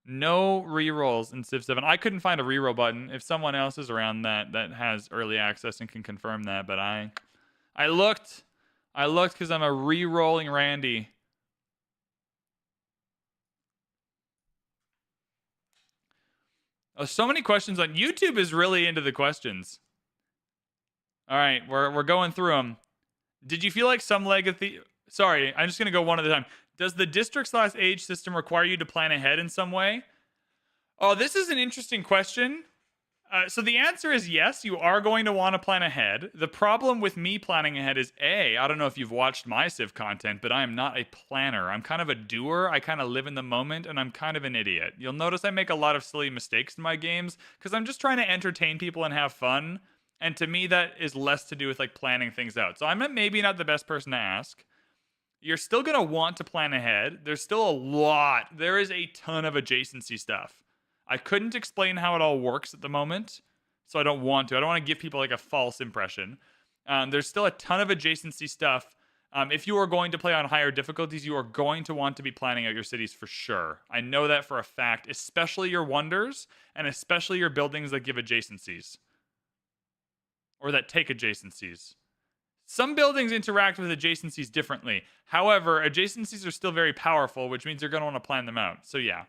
No rerolls in Civ 7. I couldn't find a reroll button. If someone else is around that has early access and can confirm that, but I looked because I'm a re-rolling Randy. Oh, so many questions on YouTube is really into the questions. All right, we're going through them. Did you feel like some legacy? Sorry, I'm just gonna go one at a time. Does the district/age system require you to plan ahead in some way? Oh, this is an interesting question. So the answer is yes, you are going to want to plan ahead. The problem with me planning ahead is I don't know if you've watched my Civ content, but I am not a planner. I'm kind of a doer. I kind of live in the moment, and I'm kind of an idiot. You'll notice I make a lot of silly mistakes in my games because I'm just trying to entertain people and have fun. And to me, that is less to do with like planning things out. So I'm maybe not the best person to ask. You're still going to want to plan ahead. There's still a lot. There is a ton of adjacency stuff. I couldn't explain how it all works at the moment, so I don't want to. I don't want to give people like a false impression. There's still a ton of adjacency stuff. If you are going to play on higher difficulties, you are going to want to be planning out your cities for sure. I know that for a fact, especially your wonders and especially your buildings that give adjacencies or that take adjacencies. Some buildings interact with adjacencies differently. However, adjacencies are still very powerful, which means you're going to want to plan them out. So yeah.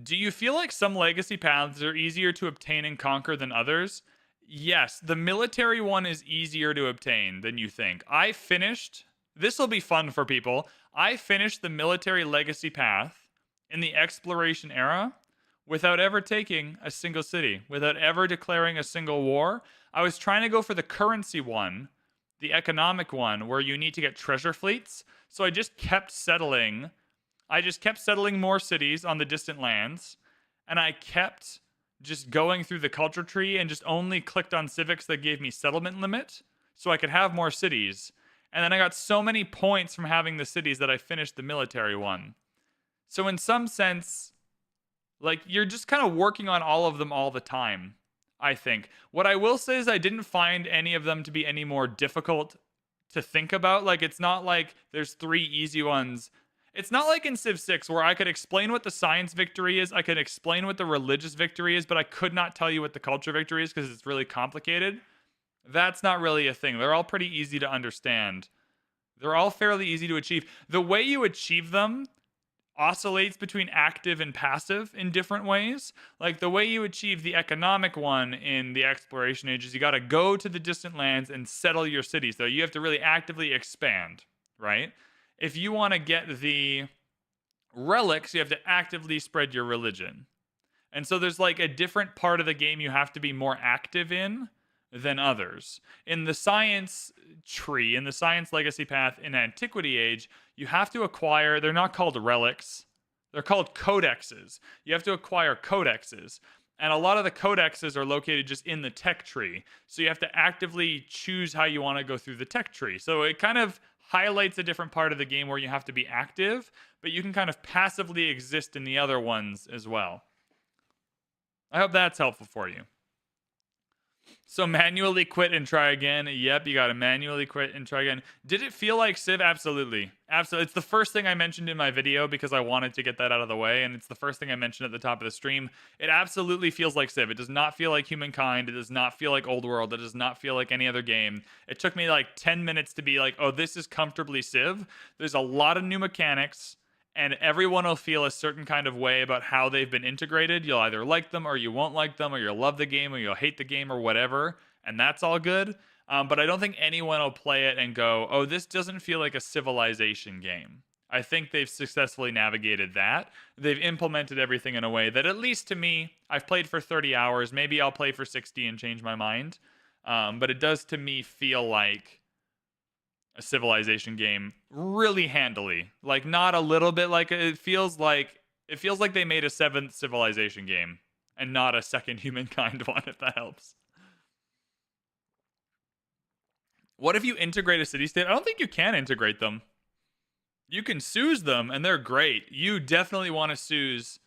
Do you feel like some legacy paths are easier to obtain and conquer than others? Yes, the military one is easier to obtain than you think. This will be fun for people. I finished the military legacy path in the exploration era without ever taking a single city, without ever declaring a single war. I was trying to go for the currency one, the economic one, where you need to get treasure fleets. So I just kept settling. I just kept settling more cities on the distant lands, and I kept just going through the culture tree and just only clicked on civics that gave me settlement limit so I could have more cities. And then I got so many points from having the cities that I finished the military one. So in some sense, like, you're just kind of working on all of them all the time, I think. What I will say is I didn't find any of them to be any more difficult to think about. Like, it's not like there's 3 easy ones. It's not like in Civ 6 where I could explain what the science victory is, I could explain what the religious victory is, but I could not tell you what the culture victory is because it's really complicated. That's not really a thing. They're all pretty easy to understand. They're all fairly easy to achieve. The way you achieve them oscillates between active and passive in different ways. Like, the way you achieve the economic one in the exploration age is you got to go to the distant lands and settle your cities. So you have to really actively expand, right? If you want to get the relics, you have to actively spread your religion. And so there's like a different part of the game you have to be more active in than others. In the science tree, in the science legacy path in Antiquity Age, you have to acquire, they're not called relics, they're called codexes. You have to acquire codexes. And a lot of the codexes are located just in the tech tree. So you have to actively choose how you want to go through the tech tree. So it kind of highlights a different part of the game where you have to be active, but you can kind of passively exist in the other ones as well. I hope that's helpful for you. So manually quit and try again. Yep, you got to manually quit and try again. Did it feel like Civ? Absolutely. Absolutely. It's the first thing I mentioned in my video because I wanted to get that out of the way, and it's the first thing I mentioned at the top of the stream. It absolutely feels like Civ. It does not feel like Humankind. It does not feel like Old World. It does not feel like any other game. It took me like 10 minutes to be like, oh, this is comfortably Civ. There's a lot of new mechanics, and everyone will feel a certain kind of way about how they've been integrated. You'll either like them or you won't like them, or you'll love the game or you'll hate the game or whatever, and that's all good. But I don't think anyone will play it and go, oh, this doesn't feel like a Civilization game. I think they've successfully navigated that. They've implemented everything in a way that, at least to me, I've played for 30 hours. Maybe I'll play for 60 and change my mind. But it does to me feel like a Civilization game really handily. Like, not a little bit, like it feels like they made a 7th Civilization game and not a second Humankind one, if that helps. What if you integrate a city-state? I don't think you can integrate them. You can Suze them, and they're great. You definitely want to Suze.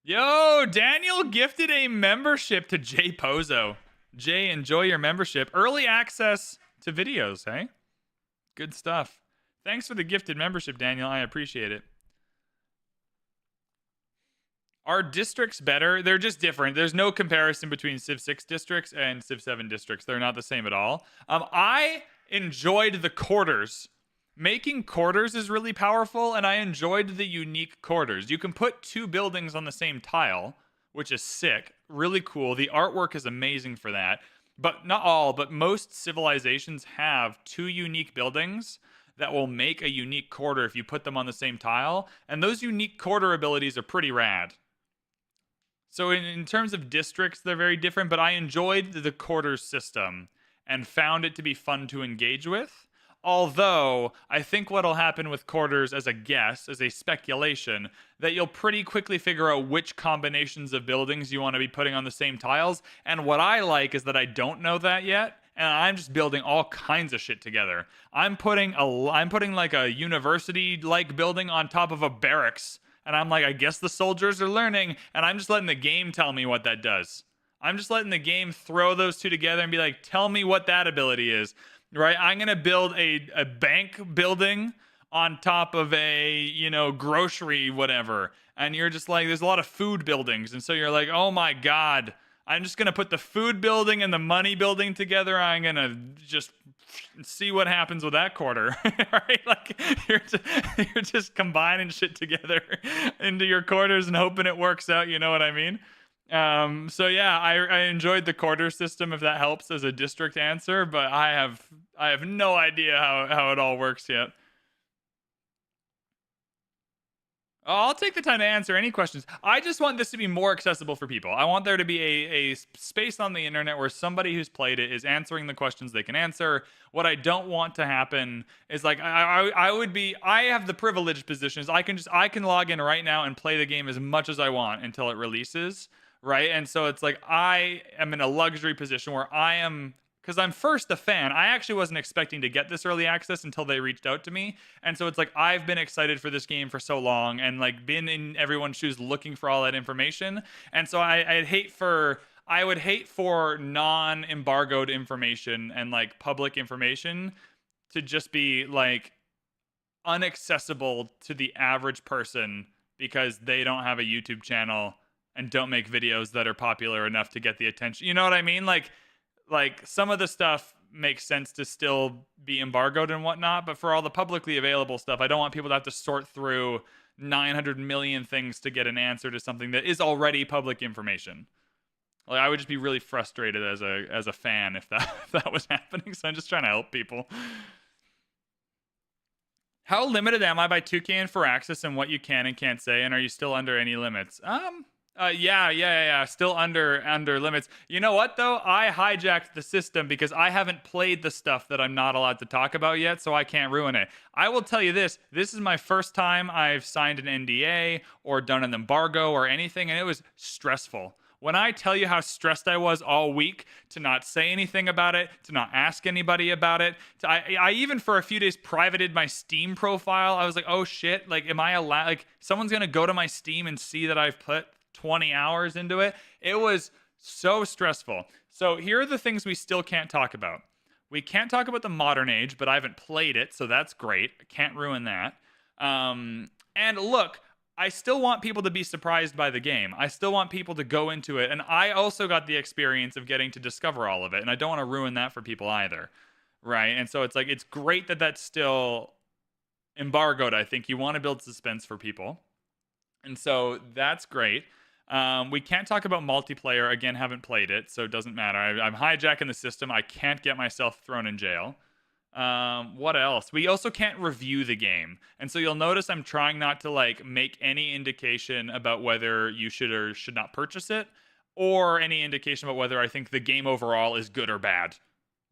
Yo, Daniel gifted a membership to Jay Pozo. Jay, enjoy your membership. Early access to videos, hey? Good stuff. Thanks for the gifted membership, Daniel. I appreciate it. Are districts better? They're just different. There's no comparison between Civ 6 districts and Civ 7 districts. They're not the same at all. I enjoyed the quarters. Making quarters is really powerful, and I enjoyed the unique quarters. You can put 2 buildings on the same tile, which is sick. Really cool. The artwork is amazing for that. But not all, but most civilizations have 2 unique buildings that will make a unique quarter if you put them on the same tile. And those unique quarter abilities are pretty rad. So in terms of districts, they're very different, but I enjoyed the quarters system and found it to be fun to engage with. Although, I think what'll happen with quarters, as a guess, as a speculation, that you'll pretty quickly figure out which combinations of buildings you want to be putting on the same tiles. And what I like is that I don't know that yet, and I'm just building all kinds of shit together. I'm putting like a university-like building on top of a barracks, and I'm like, I guess the soldiers are learning, and I'm just letting the game tell me what that does. I'm just letting the game throw those 2 together and be like, tell me what that ability is. Right, I'm gonna build a bank building on top of a grocery whatever, and you're just like, there's a lot of food buildings, and so you're like, oh my god, I'm just gonna put the food building and the money building together. I'm gonna just see what happens with that quarter. Right, like you're just combining shit together into your quarters and hoping it works out. You know what I mean? So yeah, I enjoyed the quarter system, if that helps as a district answer, but I have no idea how it all works yet. I'll take the time to answer any questions. I just want this to be more accessible for people. I want there to be a space on the internet where somebody who's played it is answering the questions they can answer. What I don't want to happen is like I have the privileged positions. I can log in right now and play the game as much as I want until it releases, right? And so it's like I am in a luxury position where I am, because I'm first a fan. I actually wasn't expecting to get this early access until they reached out to me. And so it's like I've been excited for this game for so long and like been in everyone's shoes looking for all that information. And so I would hate for non-embargoed information and like public information to just be like unaccessible to the average person because they don't have a YouTube channel and don't make videos that are popular enough to get the attention. You know what I mean? Like some of the stuff makes sense to still be embargoed and whatnot, but for all the publicly available stuff, I don't want people to have to sort through 900 million things to get an answer to something that is already public information. Like I would just be really frustrated as a fan if that was happening. So I'm just trying to help people. How limited am I by 2K and Firaxis and what you can and can't say? And are you still under any limits? Yeah. Still under limits. You know what though? I hijacked the system because I haven't played the stuff that I'm not allowed to talk about yet, so I can't ruin it. I will tell you this. This is my first time I've signed an NDA or done an embargo or anything, and it was stressful. When I tell you how stressed I was all week to not say anything about it, to not ask anybody about it, I even for a few days privated my Steam profile. I was like, oh shit, like am I allowed, like someone's gonna go to my Steam and see that I've put 20 hours into it. It was so stressful. So here are the things we still can't talk about. We can't talk about the modern age, but I haven't played it, so that's great. I can't ruin that. And look, I still want people to be surprised by the game. I still want people to go into it. And I also got the experience of getting to discover all of it. And I don't want to ruin that for people either. Right? And so it's like, it's great that that's still embargoed. I think you want to build suspense for people. And so that's great. We can't talk about multiplayer. Again, haven't played it, so it doesn't matter. I'm hijacking the system. I can't get myself thrown in jail. What else? We also can't review the game. And so you'll notice I'm trying not to like make any indication about whether you should or should not purchase it, or any indication about whether I think the game overall is good or bad.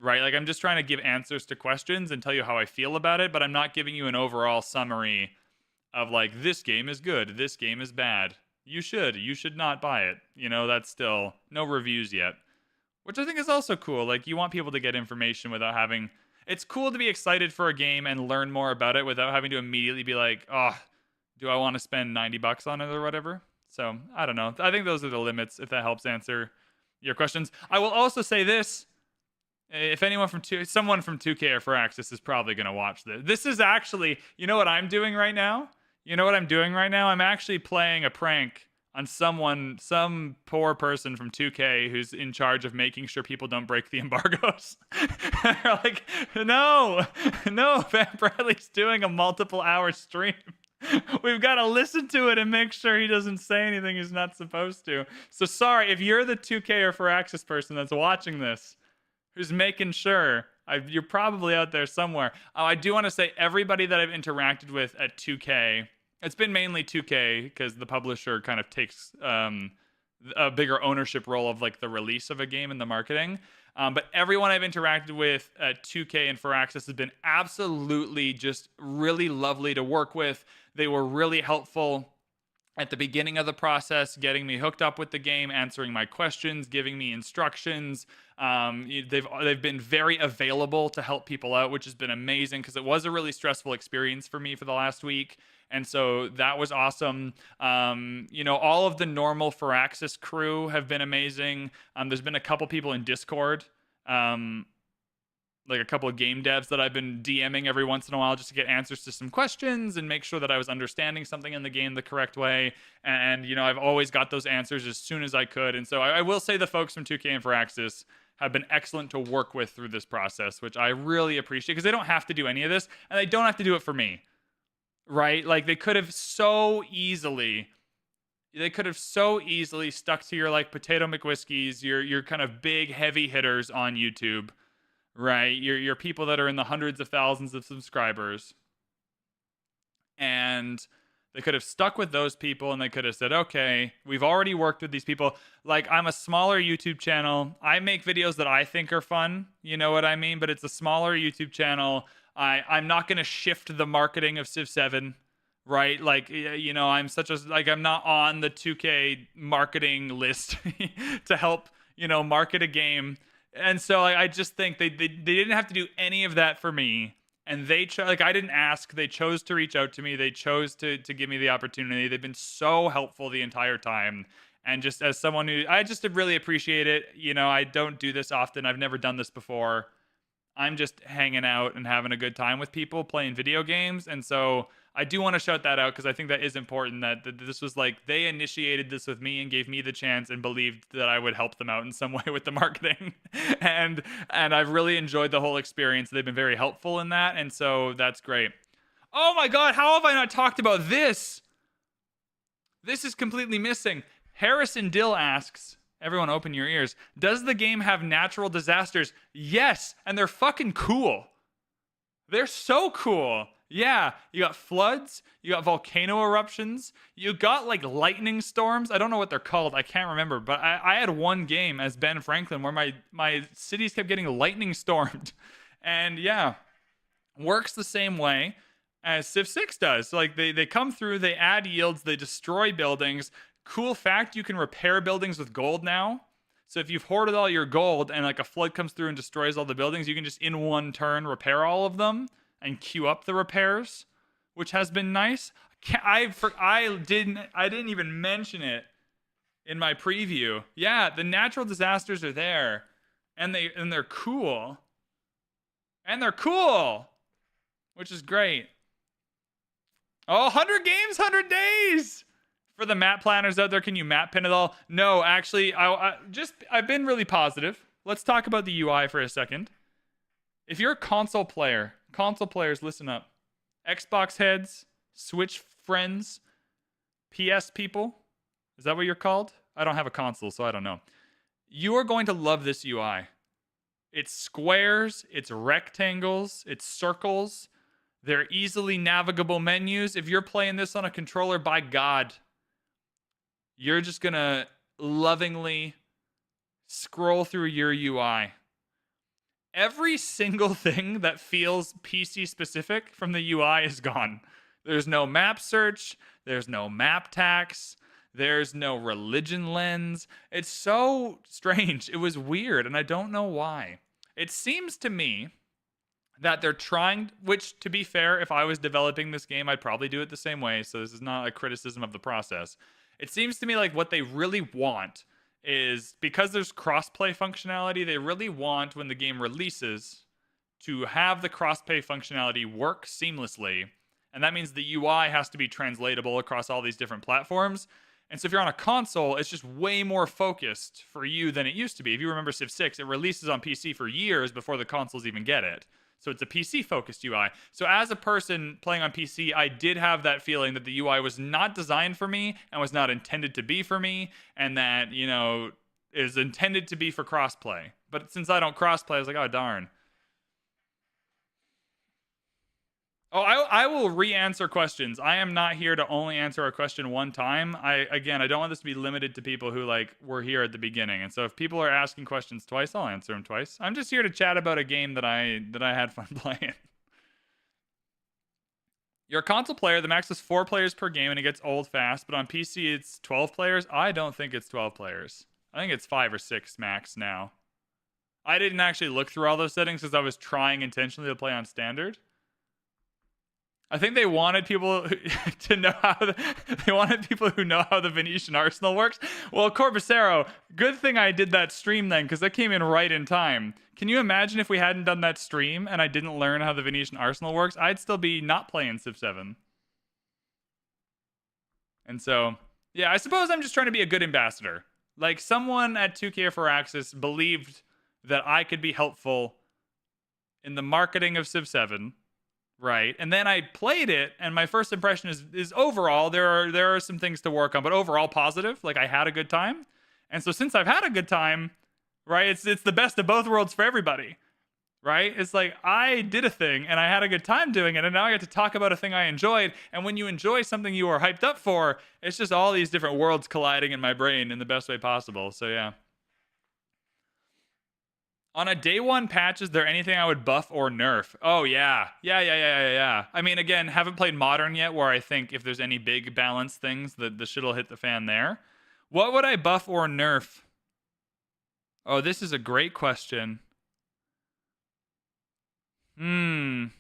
Right? Like I'm just trying to give answers to questions and tell you how I feel about it, but I'm not giving you an overall summary of like, this game is good, this game is bad. You should not buy it. You know, that's still no reviews yet, which I think is also cool. Like you want people to get information without having, it's cool to be excited for a game and learn more about it without having to immediately be like, oh, do I want to spend $90 on it or whatever? So I don't know. I think those are the limits, if that helps answer your questions. I will also say this. If someone from 2K or Firaxis is probably going to watch this. This is actually, you know what I'm doing right now? I'm actually playing a prank on some poor person from 2K who's in charge of making sure people don't break the embargoes. They're like, no, VanBradley's doing a multiple hour stream. We've got to listen to it and make sure he doesn't say anything he's not supposed to. So sorry, if you're the 2K or Firaxis person that's watching this, who's making sure, you're probably out there somewhere. I do want to say everybody that I've interacted with at 2K, it's been mainly 2K because the publisher kind of takes a bigger ownership role of like the release of a game and the marketing. But everyone I've interacted with at 2K and Firaxis has been absolutely just really lovely to work with. They were really helpful at the beginning of the process, getting me hooked up with the game, answering my questions, giving me instructions. They've been very available to help people out, which has been amazing because it was a really stressful experience for me for the last week. And so that was awesome. All of the normal Firaxis crew have been amazing. There's been a couple people in Discord, like a couple of game devs that I've been DMing every once in a while just to get answers to some questions and make sure that I was understanding something in the game the correct way. And, I've always got those answers as soon as I could. And so I will say the folks from 2K and Firaxis have been excellent to work with through this process, which I really appreciate because they don't have to do any of this and they don't have to do it for me, right? Like they could have so easily stuck to your like Potato McWhiskies, your kind of big heavy hitters on YouTube, right? Your people that are in the hundreds of thousands of subscribers. And They could have stuck with those people and they could have said, okay, we've already worked with these people. Like, I'm a smaller YouTube channel. I make videos that I think are fun. You know what I mean? But it's a smaller YouTube channel. I'm not going to shift the marketing of Civ 7, right? Like, you know, I'm not on the 2K marketing list to help, you know, market a game. And so I just think they didn't have to do any of that for me. And they like, I didn't ask. They chose to reach out to me. They chose to give me the opportunity. They've been so helpful the entire time. And just as someone who, I just really appreciate it. You know, I don't do this often. I've never done this before. I'm just hanging out and having a good time with people playing video games. And so I do want to shout that out because I think that is important, that this was like, they initiated this with me and gave me the chance and believed that I would help them out in some way with the marketing. and I've really enjoyed the whole experience. They've been very helpful in that. And so that's great. Oh my God, how have I not talked about this? This is completely missing. Harrison Dill asks, everyone open your ears, does the game have natural disasters? Yes, and they're fucking cool. They're so cool. Yeah, you got floods, you got volcano eruptions, you got like lightning storms. I don't know what they're called, I can't remember, but I had one game as Ben Franklin where my cities kept getting lightning stormed. And yeah, works the same way as Civ 6 does. So like they come through, they add yields, they destroy buildings. Cool fact, you can repair buildings with gold now. So if you've hoarded all your gold and like a flood comes through and destroys all the buildings, you can just in one turn repair all of them and queue up the repairs, which has been nice. I didn't even mention it in my preview. Yeah, the natural disasters are there, and they're cool. And they're cool, which is great. Oh, 100 games, 100 days. For the map planners out there, can you map pin it all? No, actually, I've been really positive. Let's talk about the UI for a second. If you're a console players, listen up. Xbox heads, Switch friends, PS people. Is that what you're called? I don't have a console, so I don't know. You are going to love this UI. It's squares, it's rectangles, it's circles. They're easily navigable menus. If you're playing this on a controller, by God, you're just going to lovingly scroll through your UI. Every single thing that feels PC specific from the UI is gone. There's no map search. There's no map tax. There's no religion lens. It's so strange. It was weird, and I don't know why. It seems to me that they're trying, which, to be fair, if I was developing this game, I'd probably do it the same way, so this is not a criticism of the process. It seems to me like what they really want is, because there's crossplay functionality, they really want, when the game releases, to have the crossplay functionality work seamlessly. And that means the UI has to be translatable across all these different platforms. And so if you're on a console, it's just way more focused for you than it used to be. If you remember Civ 6, it releases on PC for years before the consoles even get it. So it's a PC-focused UI. So as a person playing on PC, I did have that feeling that the UI was not designed for me and was not intended to be for me, and that, you know, is intended to be for crossplay. But since I don't crossplay, I was like, oh, darn. Oh, I will re-answer questions. I am not here to only answer a question one time. I don't want this to be limited to people who like were here at the beginning. And so if people are asking questions twice, I'll answer them twice. I'm just here to chat about a game that I had fun playing. You're a console player. The max is 4 players per game, and it gets old fast. But on PC, it's 12 players. I don't think it's 12 players. I think it's 5 or 6 max now. I didn't actually look through all those settings because I was trying intentionally to play on standard. I think they wanted people to know they wanted people who know how the Venetian Arsenal works. Well, Corbacero, good thing I did that stream then, because that came in right in time. Can you imagine if we hadn't done that stream and I didn't learn how the Venetian Arsenal works? I'd still be not playing Civ 7. And so, yeah, I suppose I'm just trying to be a good ambassador. Like, someone at 2K for Axis believed that I could be helpful in the marketing of Civ 7. Right, and then I played it, and my first impression is overall there are some things to work on, but overall positive. Like, I had a good time, and so since I've had a good time, right, it's the best of both worlds for everybody. right? It's like I did a thing and I had a good time doing it, and now I get to talk about a thing I enjoyed. And when you enjoy something you are hyped up for, it's just all these different worlds colliding in my brain in the best way possible. So yeah. On a day one patch, is there anything I would buff or nerf? Oh yeah. Yeah. I mean, again, haven't played modern yet, where I think if there's any big balance things, the shit'll hit the fan there. What would I buff or nerf? Oh, this is a great question. I'm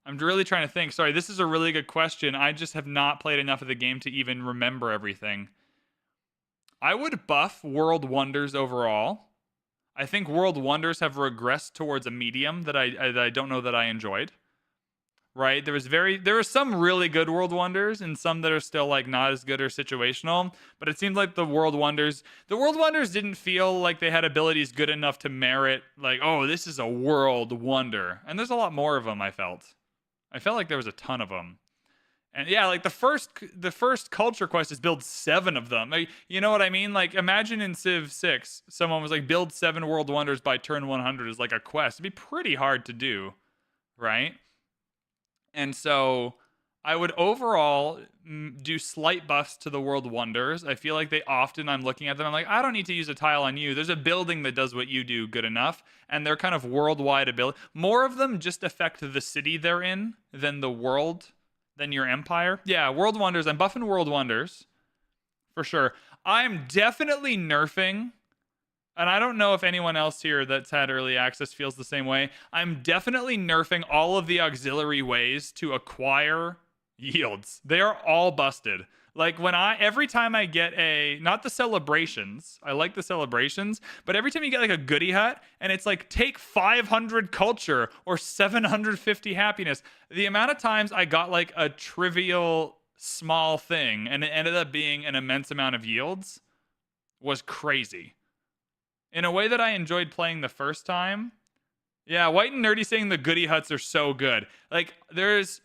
really trying to think. Sorry, this is a really good question. I just have not played enough of the game to even remember everything. I would buff World Wonders overall. I think World Wonders have regressed towards a medium that I don't know that I enjoyed. Right? There were some really good World Wonders and some that are still like not as good or situational, but it seemed like the World Wonders didn't feel like they had abilities good enough to merit like, oh, this is a World Wonder. And there's a lot more of them. I felt like there was a ton of them. And yeah, like the first culture quest is build 7 of them. Like, you know what I mean? Like imagine in Civ 6, someone was like build 7 World Wonders by turn 100 is like a quest. It'd be pretty hard to do, right? And so I would overall do slight buffs to the World Wonders. I feel like I'm looking at them, I'm like, I don't need to use a tile on you. There's a building that does what you do good enough. And they're kind of worldwide ability. More of them just affect the city they're in than the world, than your empire. Yeah, World Wonders. I'm buffing World Wonders for sure. I'm definitely nerfing, and I don't know if anyone else here that's had early access feels the same way. I'm definitely nerfing all of the auxiliary ways to acquire yields. They are all busted. Like every time I get not the celebrations, I like the celebrations, but every time you get like a goody hut and it's like take 500 culture or 750 happiness, the amount of times I got like a trivial small thing and it ended up being an immense amount of yields was crazy. In a way that I enjoyed playing the first time. Yeah, White and Nerdy saying the goody huts are so good. Like, there's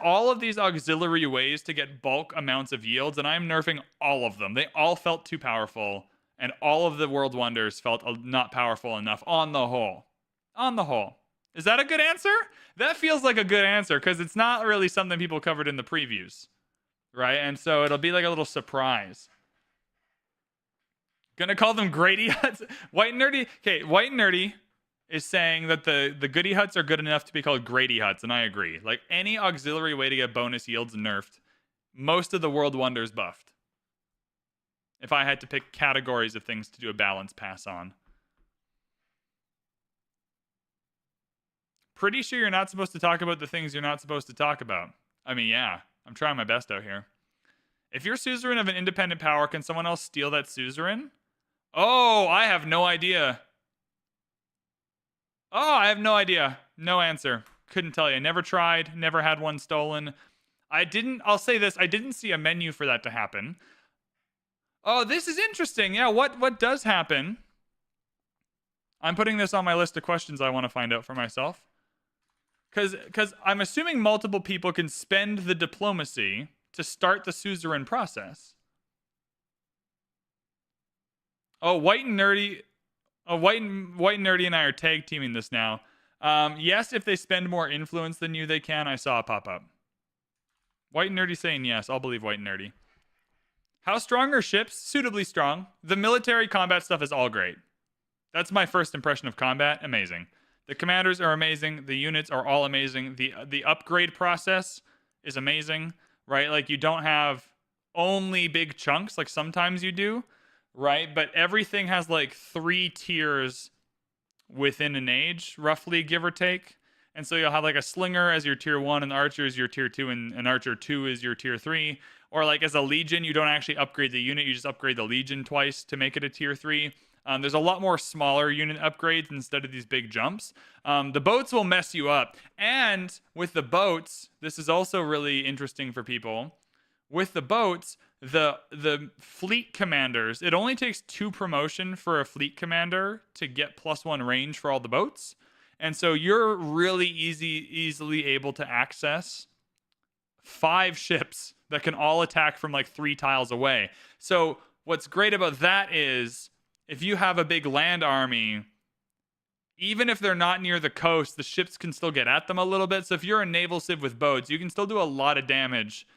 all of these auxiliary ways to get bulk amounts of yields, and I'm nerfing all of them. They all felt too powerful, and all of the World Wonders felt not powerful enough on the whole. On the whole. Is that a good answer? That feels like a good answer, because it's not really something people covered in the previews. Right? And so it'll be like a little surprise. Gonna call them Grady Huts. White and Nerdy. Okay, White and Nerdy is saying that the Goody Huts are good enough to be called Grady Huts, and I agree. Like any auxiliary way to get bonus yields nerfed, most of the World Wonders buffed. If I had to pick categories of things to do a balance pass on. Pretty sure you're not supposed to talk about the things you're not supposed to talk about. I mean, yeah, I'm trying my best out here. If you're suzerain of an independent power, can someone else steal that suzerain? Oh, I have no idea. Oh, I have no idea. No answer. Couldn't tell you. Never tried. Never had one stolen. I'll say this. I didn't see a menu for that to happen. Oh, this is interesting. Yeah, what does happen? I'm putting this on my list of questions I want to find out for myself. Because I'm assuming multiple people can spend the diplomacy to start the suzerain process. Oh, White and Nerdy and I are tag teaming this now. Yes, if they spend more influence than you, they can. I saw it pop up. White and Nerdy saying yes. I'll believe White and Nerdy. How strong are ships? Suitably strong. The military combat stuff is all great. That's my first impression of combat. Amazing. The commanders are amazing. The units are all amazing. The upgrade process is amazing, right? Like you don't have only big chunks like sometimes you do. Right, but everything has like 3 tiers within an age, roughly, give or take. And so you'll have like a slinger as your tier 1, and archer is your tier 2, and an archer 2 is your tier 3. Or like as a legion, you don't actually upgrade the unit, you just upgrade the legion twice to make it a tier 3. There's a lot more smaller unit upgrades instead of these big jumps. The boats will mess you up. And with the boats, this is also really interesting for people. With the boats, the fleet commanders, it only takes 2 promotion for a fleet commander to get +1 range for all the boats. And so you're really easily able to access 5 ships that can all attack from like 3 tiles away. So what's great about that is if you have a big land army, even if they're not near the coast, the ships can still get at them a little bit. So if you're a naval civ with boats, you can still do a lot of damage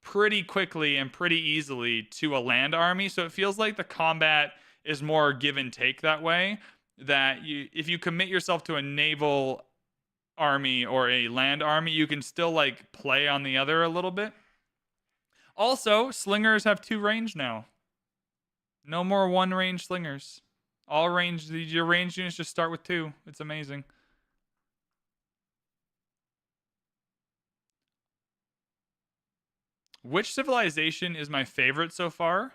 pretty quickly and pretty easily to a land army. So it feels like the combat is more give and take that way. That if you commit yourself to a naval army or a land army, you can still like play on the other a little bit. Also, slingers have 2 range now. No more 1 range slingers. All range, your range units just start with 2. It's amazing. Which civilization is my favorite so far?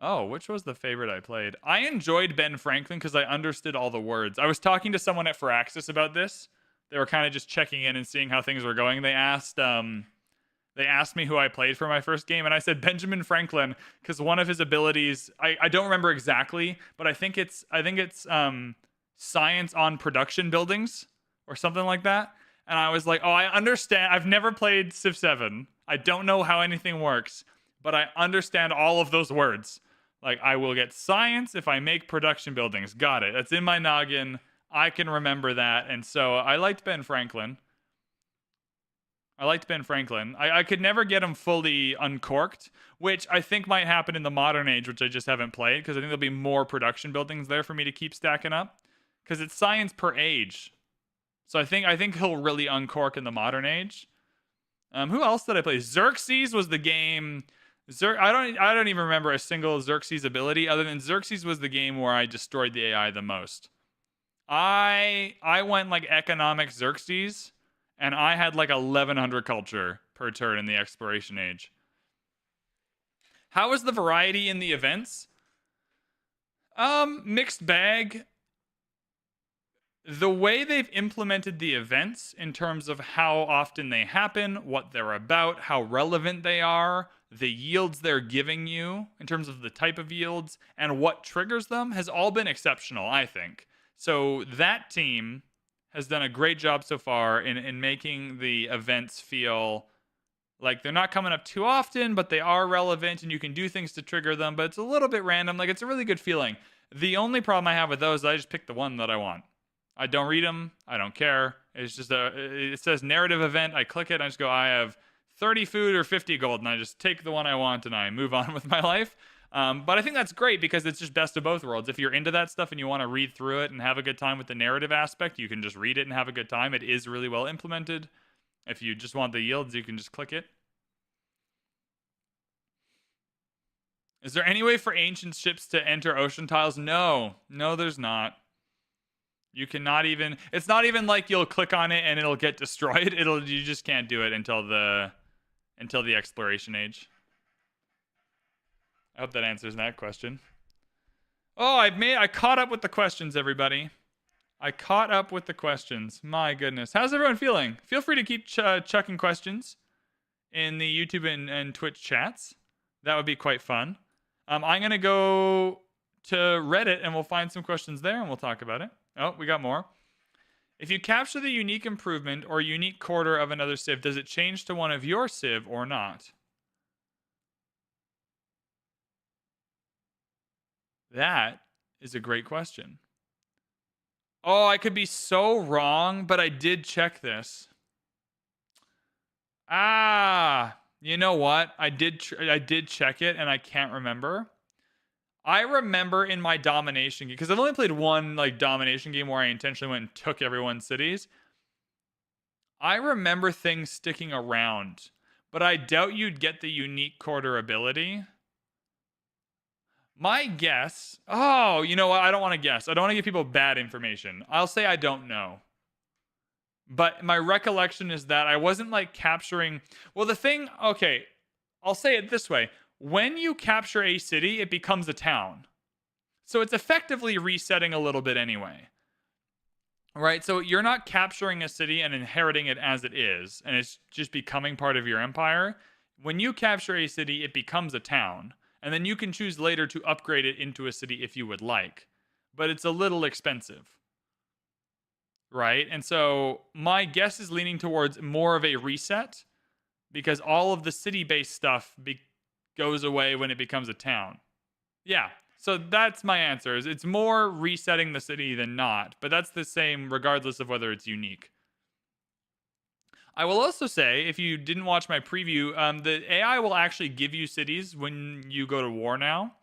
Oh, which was the favorite I played? I enjoyed Ben Franklin because I understood all the words. I was talking to someone at Firaxis about this. They were kind of just checking in and seeing how things were going. They asked me who I played for my first game, and I said Benjamin Franklin because one of his abilities, I don't remember exactly, but I think it's science on production buildings or something like that. And I was like, oh, I understand. I've never played Civ 7. I don't know how anything works, but I understand all of those words. Like, I will get science if I make production buildings. Got it. That's in my noggin. I can remember that. And so I liked Ben Franklin. I could never get him fully uncorked, which I think might happen in the modern age, which I just haven't played, because I think there'll be more production buildings there for me to keep stacking up. Because it's science per age. So I think he'll really uncork in the modern age. Who else did I play? Xerxes was the game. I don't even remember a single Xerxes ability other than Xerxes was the game where I destroyed the AI the most. I went like economic Xerxes, and I had like 1100 culture per turn in the exploration age. How was the variety in the events? Mixed bag. The way they've implemented the events in terms of how often they happen, what they're about, how relevant they are, the yields they're giving you in terms of the type of yields, and what triggers them has all been exceptional, I think. So that team has done a great job so far in making the events feel like they're not coming up too often, but they are relevant and you can do things to trigger them, but it's a little bit random. Like, it's a really good feeling. The only problem I have with those is I just pick the one that I want. I don't read them. I don't care. It's just it says narrative event. I click it. I just go, I have 30 food or 50 gold. And I just take the one I want and I move on with my life. But I think that's great because it's just best of both worlds. If you're into that stuff and you want to read through it and have a good time with the narrative aspect, you can just read it and have a good time. It is really well implemented. If you just want the yields, you can just click it. Is there any way for ancient ships to enter ocean tiles? No, there's not. You cannot even, it's not even like you'll click on it and it'll get destroyed. You just can't do it until the exploration age. I hope that answers that question. Oh, I caught up with the questions, everybody. I caught up with the questions. My goodness. How's everyone feeling? Feel free to keep chucking questions in the YouTube and Twitch chats. That would be quite fun. I'm going to go to Reddit and we'll find some questions there and we'll talk about it. Oh, we got more. If you capture the unique improvement or unique quarter of another civ, does it change to one of your civ or not? That is a great question. Oh, I could be so wrong, but I did check this. You know what? I did check it and I can't remember. I remember in my domination game, because I've only played one like domination game where I intentionally went and took everyone's cities. I remember things sticking around, but I doubt you'd get the unique quarter ability. My guess, you know what? I don't want to guess. I don't want to give people bad information. I'll say I don't know. But my recollection is that I wasn't like capturing, okay, I'll say it this way. When you capture a city, it becomes a town. So it's effectively resetting a little bit anyway. Right? So you're not capturing a city and inheriting it as it is, and it's just becoming part of your empire. When you capture a city, it becomes a town. And then you can choose later to upgrade it into a city if you would like. But it's a little expensive. Right? And so my guess is leaning towards more of a reset, because all of the city-based stuff goes away when it becomes a town. Yeah, So that's my answer. Is it's more resetting the city than not, but that's the same regardless of whether it's unique. I will also say, if you didn't watch my preview, the AI will actually give you cities when you go to war now,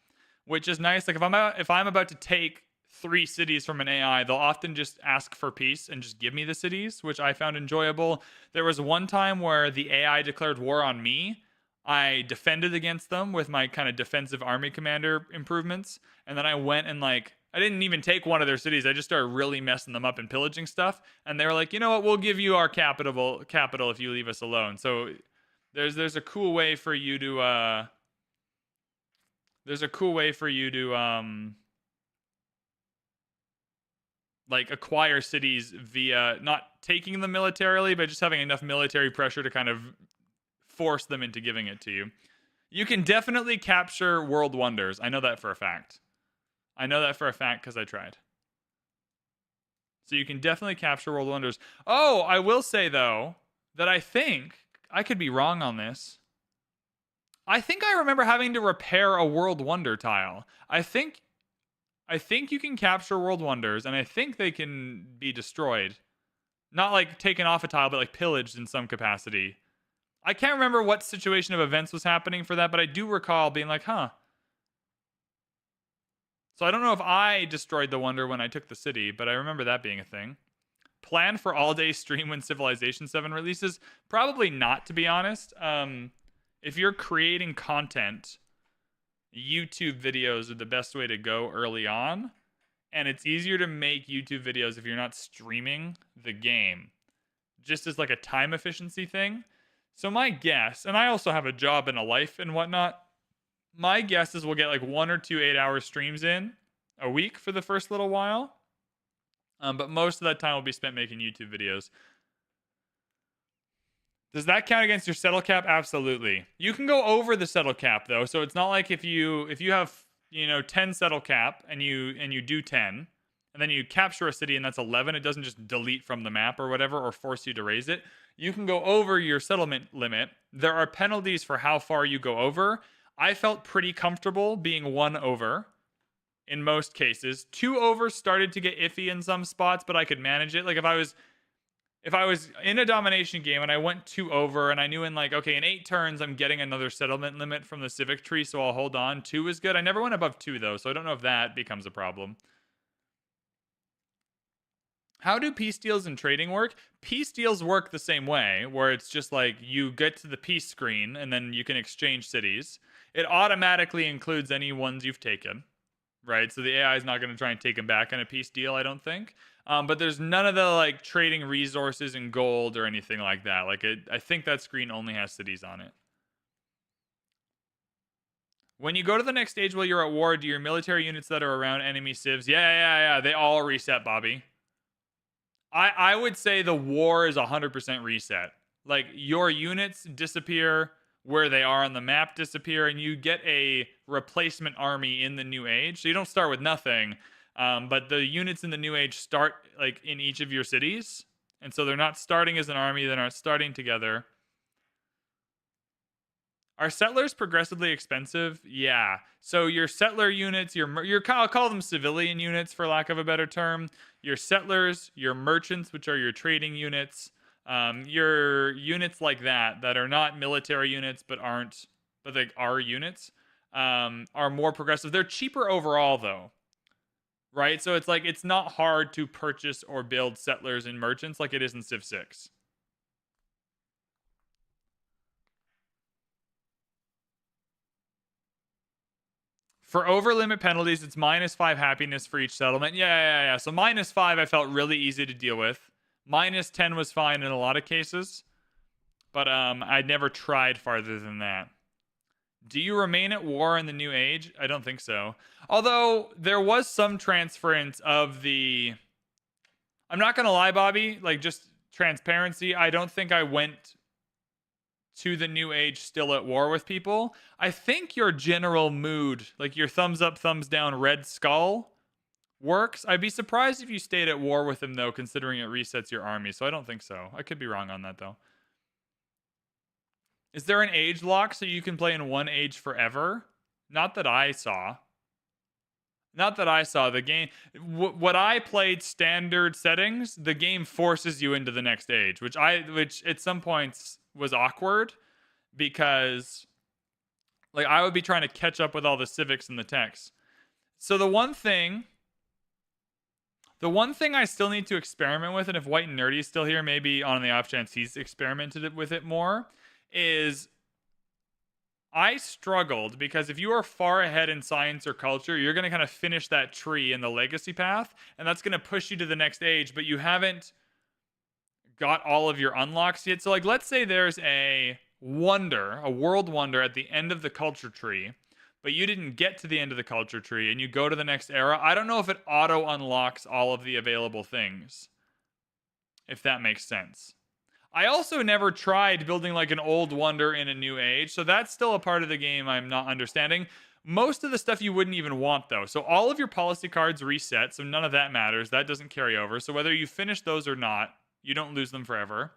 which is nice. Like if I'm about to take 3 cities from an AI, they'll often just ask for peace and just give me the cities, which I found enjoyable. There was one time where the AI declared war on me. I defended against them with my kind of defensive army commander improvements, and then I went and I didn't even take one of their cities. I just started really messing them up and pillaging stuff. And they were like, you know what? We'll give you our capital if you leave us alone. So there's a cool way for you to acquire cities via not taking them militarily, but just having enough military pressure to kind of force them into giving it to you. You can definitely capture world wonders. I know that for a fact. I know that for a fact because I tried. So you can definitely capture world wonders. Oh, I will say, though, that I think, I could be wrong on this. I think I remember having to repair a world wonder tile. I think you can capture world wonders, and I think they can be destroyed. Not like taken off a tile, but like pillaged in some capacity. I can't remember what situation of events was happening for that, but I do recall being like, huh. So I don't know if I destroyed the wonder when I took the city, but I remember that being a thing. Plan for all-day stream when Civilization 7 releases? Probably not, to be honest. If you're creating content, YouTube videos are the best way to go early on. And it's easier to make YouTube videos if you're not streaming the game. Just as like a time efficiency thing. So my guess, and I also have a job and a life and whatnot, my guess is we'll get like 1 or 2 8-hour streams in a week for the first little while. But most of that time will be spent making YouTube videos. Does that count against your settle cap? Absolutely. You can go over the settle cap though. So it's not like if you have 10 settle cap and you do 10 and then you capture a city and that's 11, it doesn't just delete from the map or whatever or force you to raise it. You can go over your settlement limit. There are penalties for how far you go over. I felt pretty comfortable being 1 over in most cases. 2 over started to get iffy in some spots, but I could manage it. Like if I was in a domination game and I went 2 over and I knew in in 8 turns I'm getting another settlement limit from the civic tree, so I'll hold on. 2 is good. I never went above 2 though, so I don't know if that becomes a problem. How do peace deals and trading work? Peace deals work the same way, where it's just like you get to the peace screen and then you can exchange cities. It automatically includes any ones you've taken, right? So the AI is not going to try and take them back in a peace deal, I don't think. But there's none of the trading resources and gold or anything like that. I think that screen only has cities on it. When you go to the next stage while you're at war, do your military units that are around enemy civs? Yeah. They all reset, Bobby. I would say the war is 100% reset. Like your units disappear where they are on the map, disappear, and you get a replacement army in the new age. So you don't start with nothing. But the units in the new age start in each of your cities. And so they're not starting as an army, they're not starting together. Are settlers progressively expensive? Yeah. So your settler units, I'll call them civilian units for lack of a better term. Your settlers, your merchants, which are your trading units, your units like that are not military units but they are units, are more progressive. They're cheaper overall though. Right? So it's not hard to purchase or build settlers and merchants like it is in Civ 6. For over limit penalties, it's -5 happiness for each settlement. Yeah. So -5 I felt really easy to deal with. -10 was fine in a lot of cases. But I'd never tried farther than that. Do you remain at war in the new age? I don't think so. Although there was some transference of the... I'm not going to lie, Bobby. Just transparency. I don't think I went to the new age still at war with people. I think your general mood, your thumbs up, thumbs down, red skull works. I'd be surprised if you stayed at war with them, though, considering it resets your army. So I don't think so. I could be wrong on that, though. Is there an age lock so you can play in one age forever? Not that I saw. Not that I saw the game. What I played standard settings, the game forces you into the next age, which at some points was awkward because like I would be trying to catch up with all the civics and the techs. So the one thing I still need to experiment with, and if White and Nerdy is still here, maybe on the off chance he's experimented with it more, is I struggled because if you are far ahead in science or culture, you're going to kind of finish that tree in the legacy path, and that's going to push you to the next age, but you haven't got all of your unlocks yet. So, like, let's say there's a world wonder at the end of the culture tree, but you didn't get to the end of the culture tree and you go to the next era. I don't know if it auto unlocks all of the available things, if that makes sense. I also never tried building like an old wonder in a new age, so that's still a part of the game I'm not understanding. Most of the stuff you wouldn't even want though. So all of your policy cards reset, so none of that matters. That doesn't carry over. So whether you finish those or not, you don't lose them forever.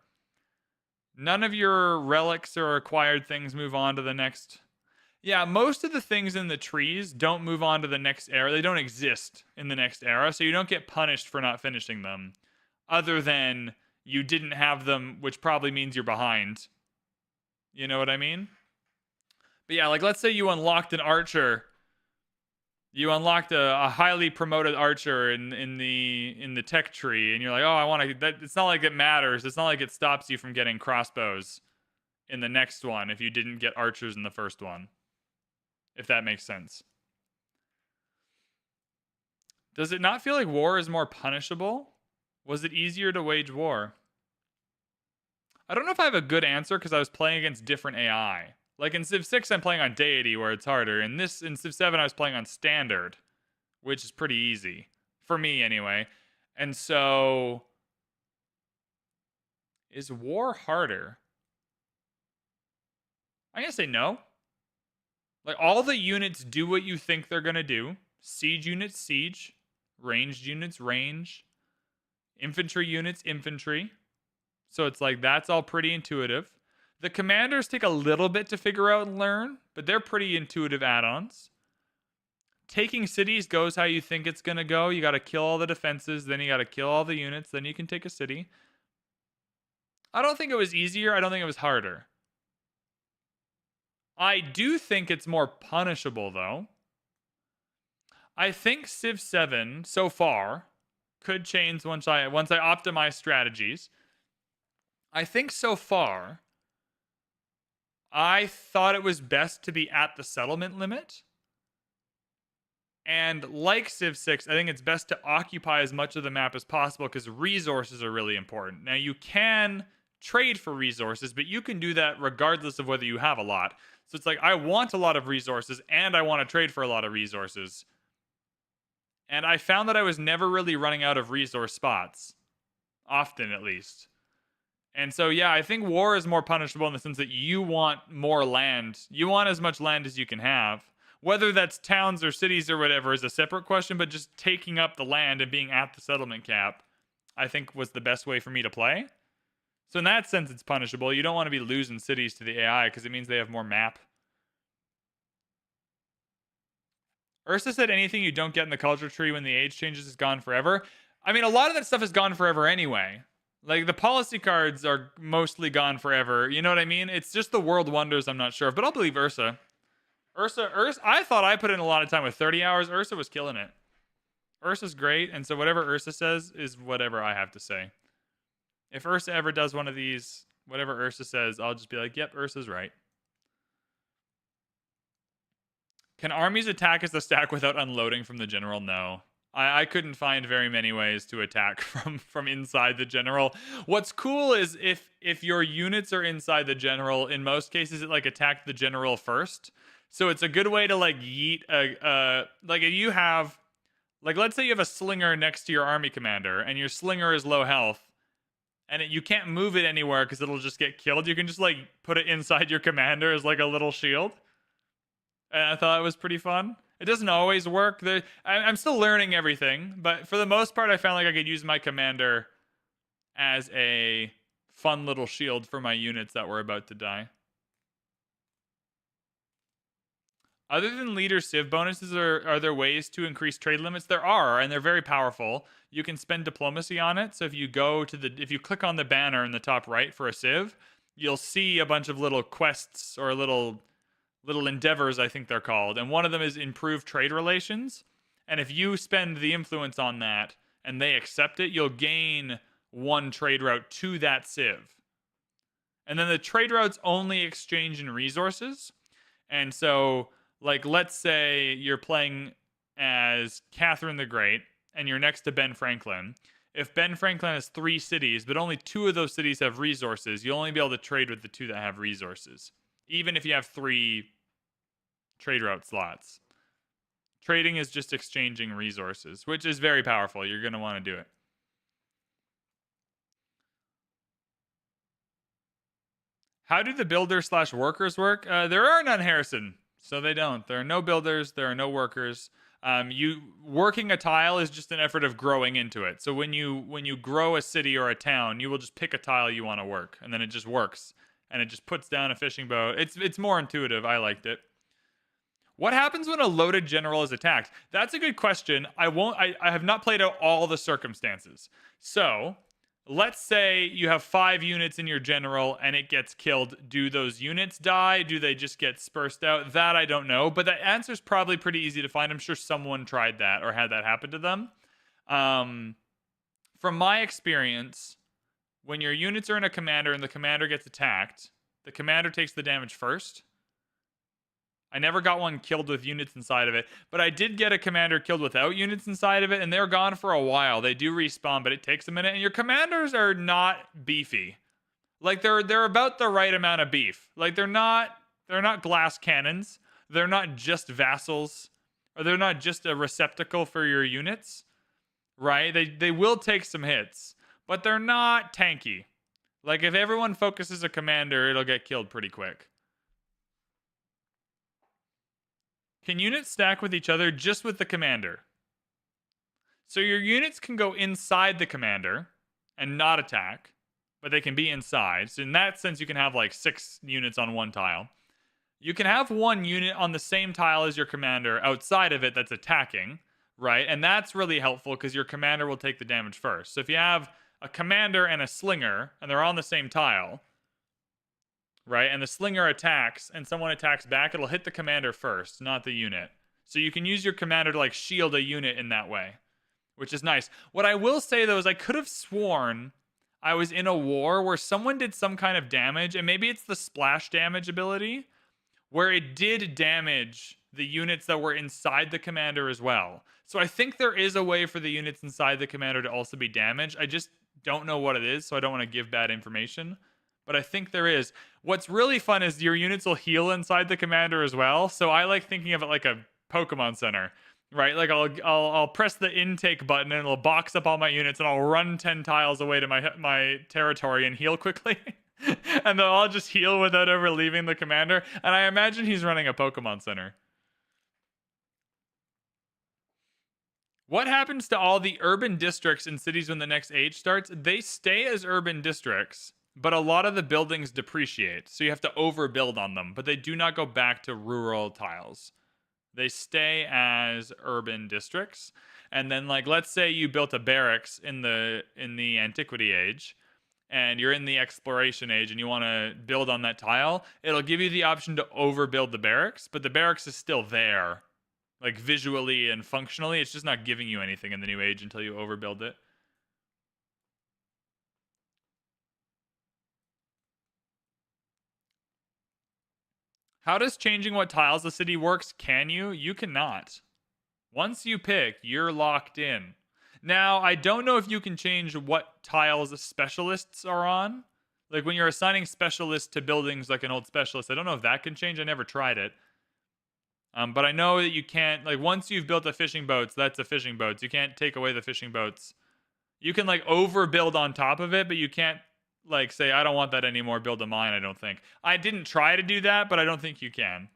None of your relics or acquired things move on to the next. Yeah, most of the things in the trees don't move on to the next era. They don't exist in the next era, so you don't get punished for not finishing them. Other than you didn't have them, which probably means you're behind. You know what I mean? But yeah, like let's say you unlocked an archer. You unlocked a highly promoted archer in the tech tree, and you're like, oh, I want to. That it's not like it matters. It's not like it stops you from getting crossbows in the next one if you didn't get archers in the first one. If that makes sense. Does it not feel like war is more punishable? Was it easier to wage war? I don't know if I have a good answer because I was playing against different AI. Like in Civ 6, I'm playing on Deity where it's harder. In Civ 7, I was playing on Standard, which is pretty easy. For me, anyway. And so, is war harder? I'm going to say no. Like, all the units do what you think they're going to do. Siege units, siege. Ranged units, range. Infantry units, infantry. So it's like, that's all pretty intuitive. The commanders take a little bit to figure out and learn, but they're pretty intuitive add-ons. Taking cities goes how you think it's going to go. You got to kill all the defenses, then you got to kill all the units, then you can take a city. I don't think it was easier. I don't think it was harder. I do think it's more punishable, though. I think Civ 7, so far, could change once I optimize strategies. I think so far, I thought it was best to be at the settlement limit. And like Civ 6, I think it's best to occupy as much of the map as possible because resources are really important. Now, you can trade for resources, but you can do that regardless of whether you have a lot. So it's like, I want a lot of resources and I want to trade for a lot of resources. And I found that I was never really running out of resource spots. Often, at least. And so, yeah, I think war is more punishable in the sense that you want more land. You want as much land as you can have. Whether that's towns or cities or whatever is a separate question, but just taking up the land and being at the settlement cap, I think was the best way for me to play. So in that sense, it's punishable. You don't want to be losing cities to the AI because it means they have more map. Ursa said anything you don't get in the culture tree when the age changes is gone forever. I mean, a lot of that stuff is gone forever anyway. Like, the policy cards are mostly gone forever. You know what I mean? It's just the world wonders I'm not sure of. But I'll believe Ursa. Ursa, I thought I put in a lot of time with 30 hours. Ursa was killing it. Ursa's great. And so whatever Ursa says is whatever I have to say. If Ursa ever does one of these, whatever Ursa says, I'll just be like, yep, Ursa's right. Can armies attack as the stack without unloading from the general? No. I couldn't find very many ways to attack from inside the general. What's cool is if your units are inside the general, in most cases it like attacked the general first. So it's a good way to like yeet like if you have, like let's say you have a slinger next to your army commander and your slinger is low health and you can't move it anywhere because it'll just get killed. You can just like put it inside your commander as like a little shield. And I thought it was pretty fun. It doesn't always work. I'm still learning everything, but for the most part, I found like I could use my commander as a fun little shield for my units that were about to die. Other than leader civ bonuses, are there ways to increase trade limits? There are, and they're very powerful. You can spend diplomacy on it. So if you click on the banner in the top right for a civ, you'll see a bunch of little quests or little endeavors, I think they're called. And one of them is improve trade relations. And if you spend the influence on that and they accept it, you'll gain one trade route to that civ. And then the trade routes only exchange in resources. And so, like, let's say you're playing as Catherine the Great and you're next to Ben Franklin. If Ben Franklin has 3 cities, but only 2 of those cities have resources, you'll only be able to trade with the 2 that have resources, even if you have 3 trade route slots. Trading is just exchanging resources, which is very powerful. You're going to want to do it. How do the builder/workers work? There are none, Harrison. So they don't. There are no builders. There are no workers. You working a tile is just an effort of growing into it. So when you grow a city or a town, you will just pick a tile you want to work, and then it just works, and it just puts down a fishing boat. It's more intuitive. I liked it. What happens when a loaded general is attacked? That's a good question. I have not played out all the circumstances. So let's say you have 5 units in your general and it gets killed. Do those units die? Do they just get dispersed out? That I don't know. But the answer is probably pretty easy to find. I'm sure someone tried that or had that happen to them. From my experience, when your units are in a commander and the commander gets attacked, the commander takes the damage first. I never got one killed with units inside of it, but I did get a commander killed without units inside of it, and they're gone for a while. They do respawn, but it takes a minute, and your commanders are not beefy. Like, they're about the right amount of beef. Like, they're not glass cannons. They're not just vassals, or they're not just a receptacle for your units, right? They will take some hits, but they're not tanky. Like, if everyone focuses a commander, it'll get killed pretty quick. Can units stack with each other just with the commander? So your units can go inside the commander and not attack, but they can be inside. So in that sense, you can have like 6 units on one tile. You can have 1 unit on the same tile as your commander outside of it that's attacking, right? And that's really helpful because your commander will take the damage first. So if you have a commander and a slinger and they're on the same tile, right, and the slinger attacks and someone attacks back, it'll hit the commander first, not the unit. So you can use your commander to like shield a unit in that way, which is nice. What I will say though is I could have sworn I was in a war where someone did some kind of damage, and maybe it's the splash damage ability, where it did damage the units that were inside the commander as well. So I think there is a way for the units inside the commander to also be damaged. I just don't know what it is, so I don't want to give bad information. But I think there is. What's really fun is your units will heal inside the commander as well. So I like thinking of it like a Pokemon Center, right? Like I'll press the intake button and it'll box up all my units, and I'll run 10 tiles away to my territory and heal quickly. And they'll all just heal without ever leaving the commander. And I imagine he's running a Pokemon Center. What happens to all the urban districts in cities when the next age starts? They stay as urban districts, but a lot of the buildings depreciate, so you have to overbuild on them. But they do not go back to rural tiles. They stay as urban districts. And then, like, let's say you built a barracks in the Antiquity Age, and you're in the Exploration Age, and you want to build on that tile. It'll give you the option to overbuild the barracks, but the barracks is still there, like visually and functionally. It's just not giving you anything in the New Age until you overbuild it. How does changing what tiles the city works? Can you? You cannot. Once you pick, you're locked in. Now, I don't know if you can change what tiles specialists are on. Like when you're assigning specialists to buildings like an old specialist, I don't know if that can change. I never tried it. But I know that you can't, like, once you've built a fishing boats, that's a fishing boats. You can't take away the fishing boats. You can, like, overbuild on top of it, but you can't, like, say, I don't want that anymore, build a mine, I don't think. I didn't try to do that, but I don't think you can.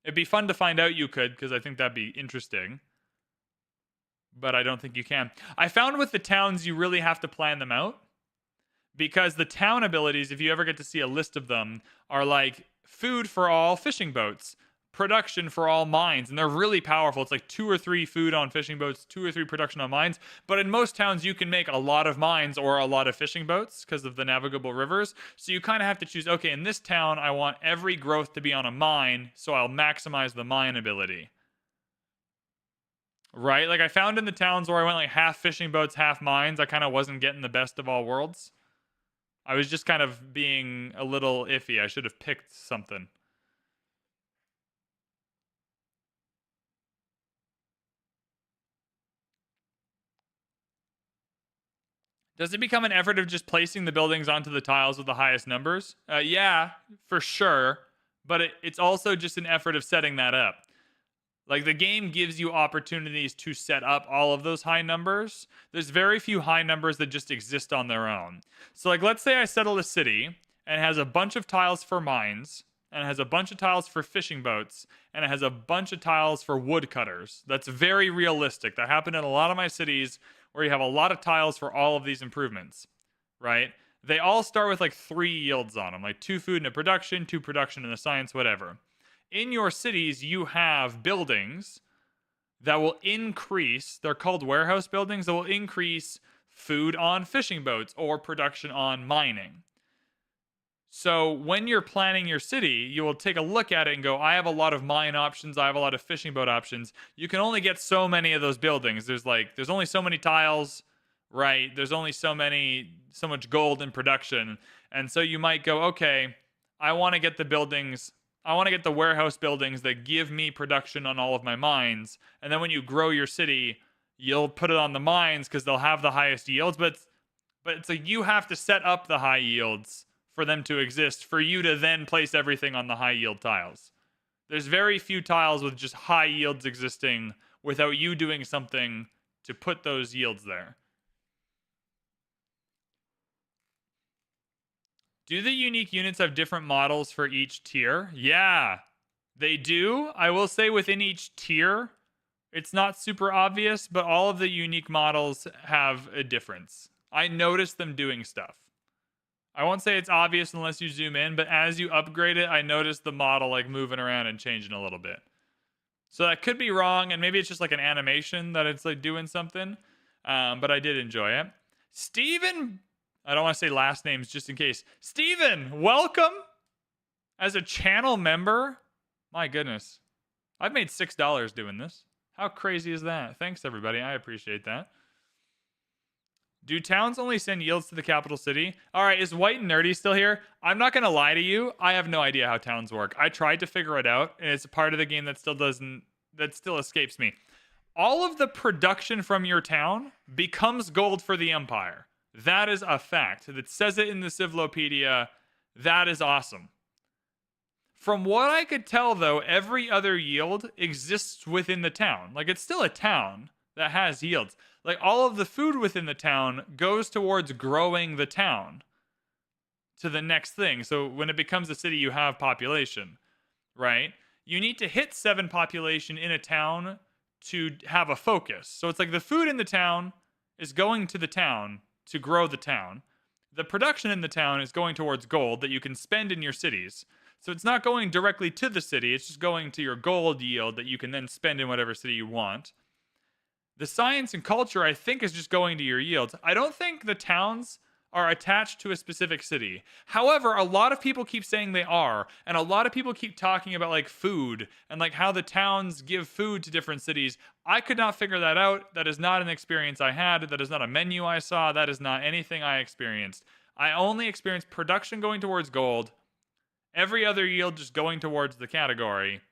It'd be fun to find out you could, because I think that'd be interesting. But I don't think you can. I found with the towns, you really have to plan them out. Because the town abilities, if you ever get to see a list of them, are like food for all fishing boats, production for all mines, and they're really powerful. It's like 2 or 3 food on fishing boats, 2 or 3 production on mines. But in most towns, you can make a lot of mines or a lot of fishing boats because of the navigable rivers. So you kind of have to choose, okay, in this town, I want every growth to be on a mine, so I'll maximize the mine ability. Right? Like I found in the towns where I went like half fishing boats, half mines, I kind of wasn't getting the best of all worlds. I was just kind of being a little iffy. I should have picked something. Does it become an effort of just placing the buildings onto the tiles with the highest numbers? Yeah, for sure. But it's also just an effort of setting that up. Like the game gives you opportunities to set up all of those high numbers. There's very few high numbers that just exist on their own. So like let's say I settle a city and it has a bunch of tiles for mines, and it has a bunch of tiles for fishing boats, and it has a bunch of tiles for woodcutters. That's very realistic. That happened in a lot of my cities where you have a lot of tiles for all of these improvements, right? They all start with like 3 yields on them, like 2 food and a production, 2 production and a science, whatever. In your cities, you have buildings that will increase, they're called warehouse buildings, that will increase food on fishing boats or production on mining. So when you're planning your city, you will take a look at it and go, I have a lot of mine options, I have a lot of fishing boat options. You can only get so many of those buildings. There's only so many tiles, right? There's only so much gold in production. And so you might go, okay, I want to get the warehouse buildings that give me production on all of my mines. And then when you grow your city, you'll put it on the mines because they'll have the highest yields. But it's like you have to set up the high yields for them to exist, for you to then place everything on the high yield tiles. There's very few tiles with just high yields existing without you doing something to put those yields there. Do the unique units have different models for each tier? Yeah, they do. I will say within each tier, it's not super obvious, but all of the unique models have a difference. I noticed them doing stuff. I won't say it's obvious unless you zoom in, but as you upgrade it, I noticed the model like moving around and changing a little bit. So that could be wrong, and maybe it's just like an animation that it's like doing something. But I did enjoy it. Steven, I don't want to say last names just in case. Steven, welcome as a channel member. My goodness. I've made $6 doing this. How crazy is that? Thanks, everybody. I appreciate that. Do towns only send yields to the capital city? All right, is White and Nerdy still here? I'm not going to lie to you. I have no idea how towns work. I tried to figure it out, and it's a part of the game that still escapes me. All of the production from your town becomes gold for the Empire. That is a fact. That says it in the Civlopedia. That is awesome. From what I could tell, though, every other yield exists within the town. Like, it's still a town that has yields. Like, all of the food within the town goes towards growing the town to the next thing. So when it becomes a city, you have population, right? You need to hit 7 population in a town to have a focus. So it's like the food in the town is going to the town to grow the town. The production in the town is going towards gold that you can spend in your cities. So it's not going directly to the city. It's just going to your gold yield that you can then spend in whatever city you want. The science and culture, I think, is just going to your yields. I don't think the towns are attached to a specific city. However, a lot of people keep saying they are, and a lot of people keep talking about like food and like how the towns give food to different cities. I could not figure that out. That is not an experience I had. That is not a menu I saw. That is not anything I experienced. I only experienced production going towards gold, every other yield just going towards the category,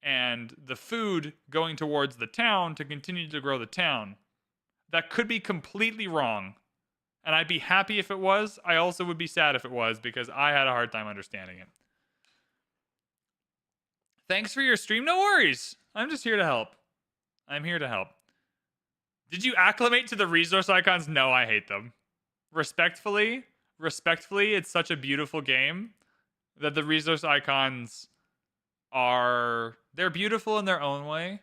and the food going towards the town to continue to grow the town. That could be completely wrong. And I'd be happy if it was. I also would be sad if it was, because I had a hard time understanding it. Thanks for your stream. No worries. I'm just here to help. I'm here to help. Did you acclimate to the resource icons? No, I hate them. Respectfully, it's such a beautiful game that the resource icons they're beautiful in their own way,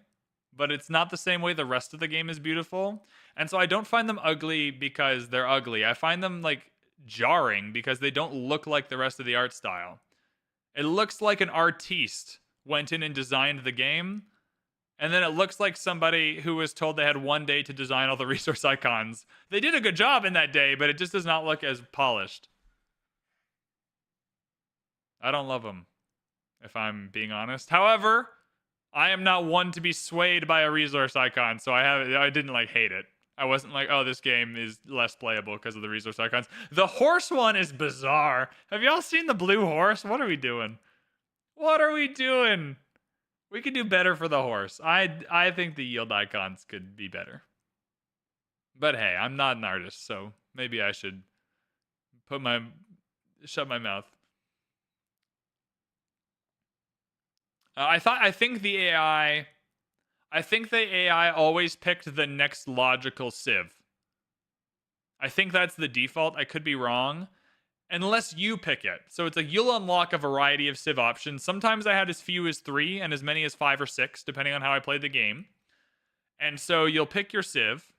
but it's not the same way the rest of the game is beautiful. And so I don't find them ugly because they're ugly. I find them like jarring because they don't look like the rest of the art style. It looks like an artiste went in and designed the game. And then it looks like somebody who was told they had 1 day to design all the resource icons. They did a good job in that day, but it just does not look as polished. I don't love them, if I'm being honest. However, I am not one to be swayed by a resource icon, so I didn't like hate it. I wasn't like, oh, this game is less playable because of the resource icons. The horse one is bizarre. Have y'all seen the blue horse? What are we doing? What are we doing? We could do better for the horse. I think the yield icons could be better. But hey, I'm not an artist, so maybe I should shut my mouth. I think the AI always picked the next logical Civ. I think that's the default. I could be wrong. Unless you pick it. So it's like you'll unlock a variety of Civ options. Sometimes I had as few as 3 and as many as 5 or 6, depending on how I played the game. And so you'll pick your Civ.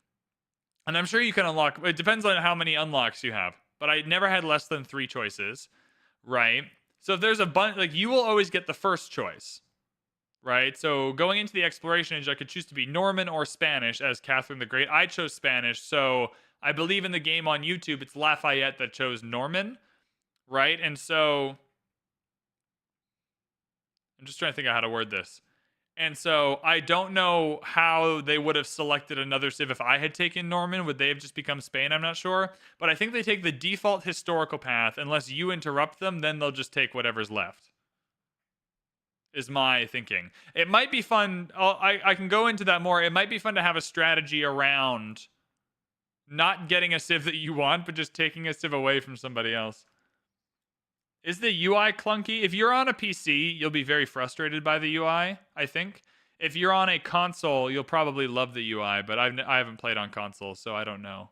And I'm sure you can unlock, it depends on how many unlocks you have. But I never had less than 3 choices, right? So if there's a bunch, like you will always get the first choice, right? So going into the exploration age, I could choose to be Norman or Spanish as Catherine the Great. I chose Spanish, so I believe in the game on YouTube, it's Lafayette that chose Norman, right? And so I'm just trying to think of how to word this. And so I don't know how they would have selected another Civ if I had taken Norman. Would they have just become Spain? I'm not sure. But I think they take the default historical path. Unless you interrupt them, then they'll just take whatever's left. Is my thinking. It might be fun. I can go into that more. It might be fun to have a strategy around not getting a Civ that you want, but just taking a Civ away from somebody else. Is the UI clunky? If you're on a PC, you'll be very frustrated by the UI, I think. If you're on a console, you'll probably love the UI, but I haven't played on console, so I don't know.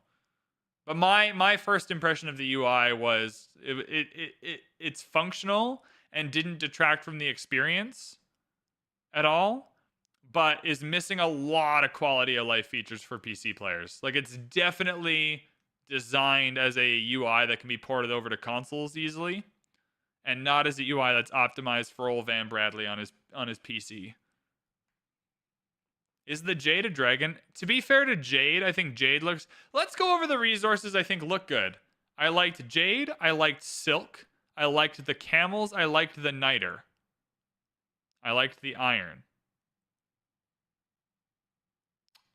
But my first impression of the UI was it's functional and didn't detract from the experience at all, but is missing a lot of quality of life features for PC players. Like, it's definitely designed as a UI that can be ported over to consoles easily, and not as a UI that's optimized for old VanBradley on his PC. Is the Jade a dragon? To be fair to Jade, I think Jade looks... Let's go over the resources I think look good. I liked Jade. I liked Silk. I liked the camels. I liked the niter. I liked the iron.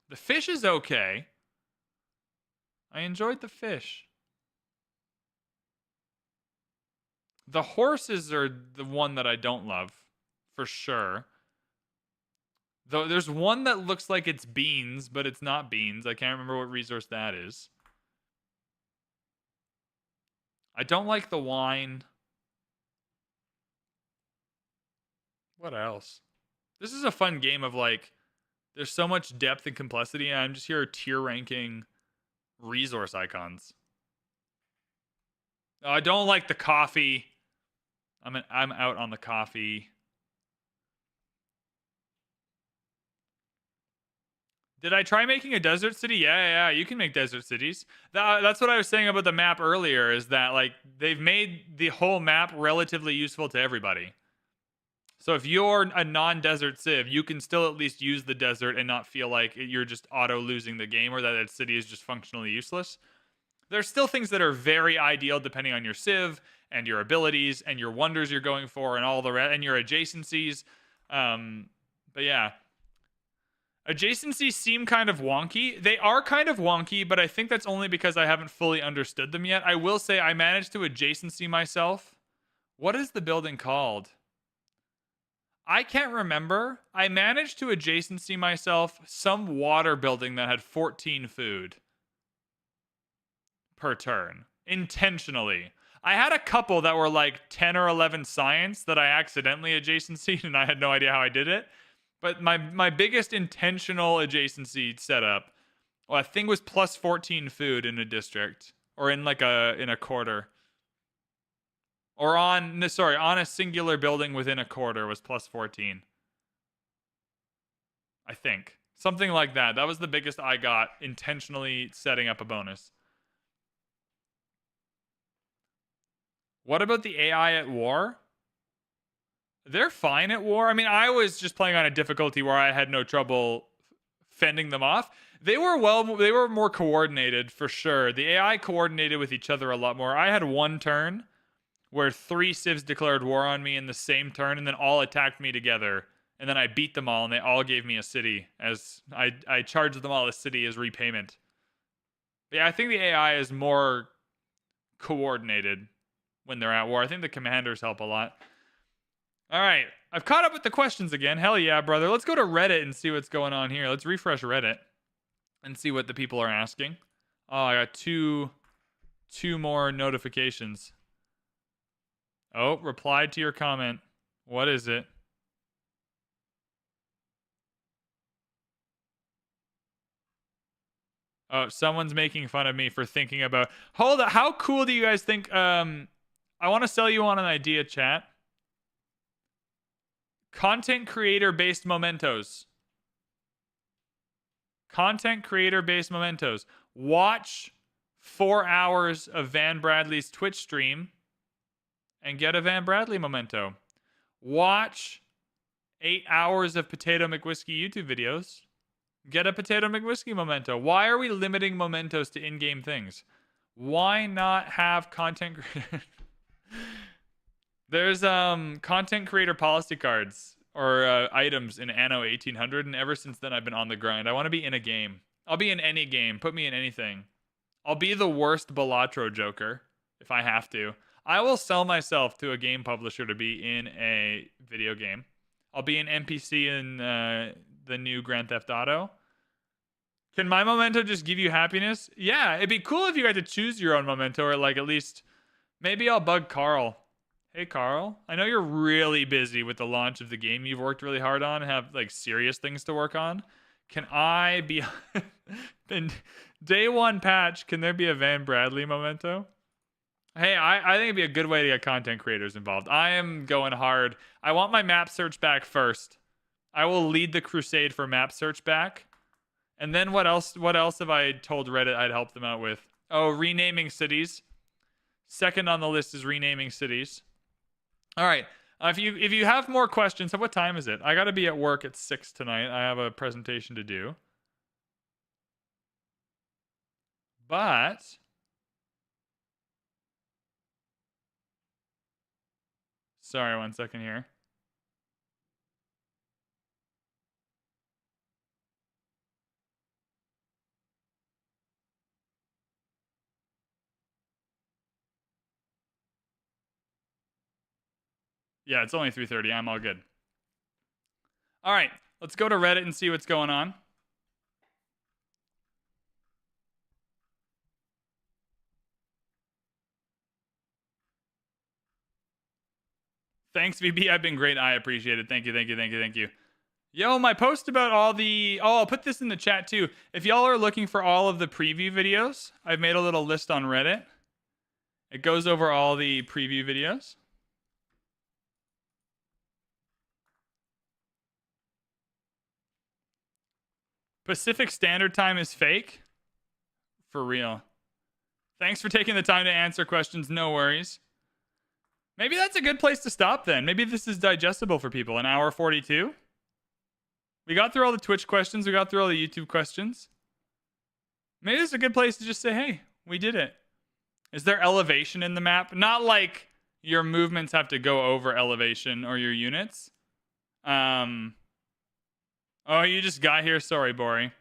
The fish is okay. I enjoyed the fish. The horses are the one that I don't love, for sure. Though there's one that looks like it's beans, but it's not beans. I can't remember what resource that is. I don't like the wine. What else? This is a fun game of like, there's so much depth and complexity, and I'm just here tier ranking resource icons. Oh, I don't like the coffee. I'm out on the coffee. Did I try making a desert city? Yeah, you can make desert cities. That's what I was saying about the map earlier, is that like they've made the whole map relatively useful to everybody. So if you're a non-desert Civ, you can still at least use the desert and not feel like you're just auto-losing the game or that city is just functionally useless. There's still things that are very ideal depending on your Civ and your abilities and your wonders you're going for and all the rest, and your adjacencies. But yeah. Adjacencies seem kind of wonky. They are kind of wonky, but I think that's only because I haven't fully understood them yet. I will say I managed to adjacency myself. What is the building called? I can't remember. I managed to adjacency myself some water building that had 14 food per turn. Intentionally. I had a couple that were like 10 or 11 science that I accidentally adjacencies, and I had no idea how I did it. But my biggest intentional adjacency setup, well, I think was plus 14 food in a district, or in like in a quarter. Or on a singular building within a quarter was plus 14. I think. Something like that. That was the biggest I got intentionally setting up a bonus. What about the AI at war? They're fine at war. I mean, I was just playing on a difficulty where I had no trouble fending them off. They were more coordinated for sure. The AI coordinated with each other a lot more. I had one turn where 3 civs declared war on me in the same turn and then all attacked me together. And then I beat them all and they all gave me a city as I charged them all a city as repayment. But yeah, I think the AI is more coordinated when they're at war. I think the commanders help a lot. All right. I've caught up with the questions again. Hell yeah, brother. Let's go to Reddit and see what's going on here. Let's refresh Reddit and see what the people are asking. Oh, I got two more notifications. Oh, replied to your comment. What is it? Oh, someone's making fun of me for thinking about... Hold on. How cool do you guys think... I want to sell you on an idea, chat. Content creator-based Momentos. Content creator-based Momentos. Watch 4 hours of VanBradley's Twitch stream and get a VanBradley memento. Watch 8 hours of Potato McWhiskey YouTube videos. Get a Potato McWhiskey memento. Why are we limiting mementos to in-game things? Why not have content creator... There's content creator policy cards or items in Anno 1800, and ever since then I've been on the grind. I want to be in a game. I'll be in any game. Put me in anything. I'll be the worst Balatro Joker if I have to. I will sell myself to a game publisher to be in a video game. I'll be an NPC in the new Grand Theft Auto. Can my memento just give you happiness? Yeah, it'd be cool if you had to choose your own memento, or like at least maybe I'll bug Carl. Hey Carl, I know you're really busy with the launch of the game you've worked really hard on and have like serious things to work on. Can I be in day 1 patch? Can there be a VanBradley memento? Hey, I think it'd be a good way to get content creators involved. I am going hard. I want my map search back first. I will lead the crusade for map search back. And then what else have I told Reddit I'd help them out with? Oh, renaming cities. Second on the list is renaming cities. All right. If you have more questions, what time is it? I got to be at work at 6 tonight. I have a presentation to do. But sorry, 1 second here. Yeah, it's only 3:30. I'm all good. All right, let's go to Reddit and see what's going on. Thanks, VB. I've been great. I appreciate it. Thank you. Yo, my post about all the... Oh, I'll put this in the chat too. If y'all are looking for all of the preview videos, I've made a little list on Reddit. It goes over all the preview videos. Pacific Standard Time is fake? For real. Thanks for taking the time to answer questions. No worries. Maybe that's a good place to stop then. Maybe this is digestible for people. An hour 42? We got through all the Twitch questions. We got through all the YouTube questions. Maybe this is a good place to just say, hey, we did it. Is there elevation in the map? Not like your movements have to go over elevation or your units. Oh, you just got here. Sorry, Bori.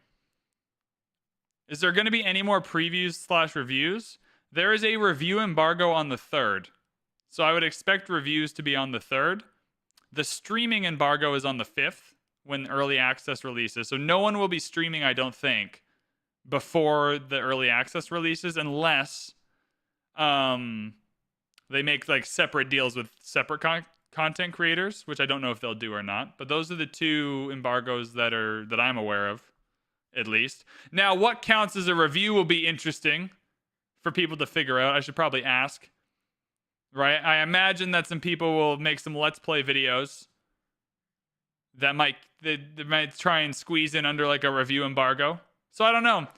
Is there going to be any more previews/reviews? There is a review embargo on the 3rd. So I would expect reviews to be on the 3rd. The streaming embargo is on the 5th when early access releases. So no one will be streaming, I don't think, before the early access releases unless they make like separate deals with separate content creators, which I don't know if they'll do or not. But those are the 2 embargoes that I'm aware of, at least. Now, what counts as a review will be interesting for people to figure out. I should probably ask. Right? I imagine that some people will make some Let's Play videos that they might try and squeeze in under like a review embargo. So I don't know.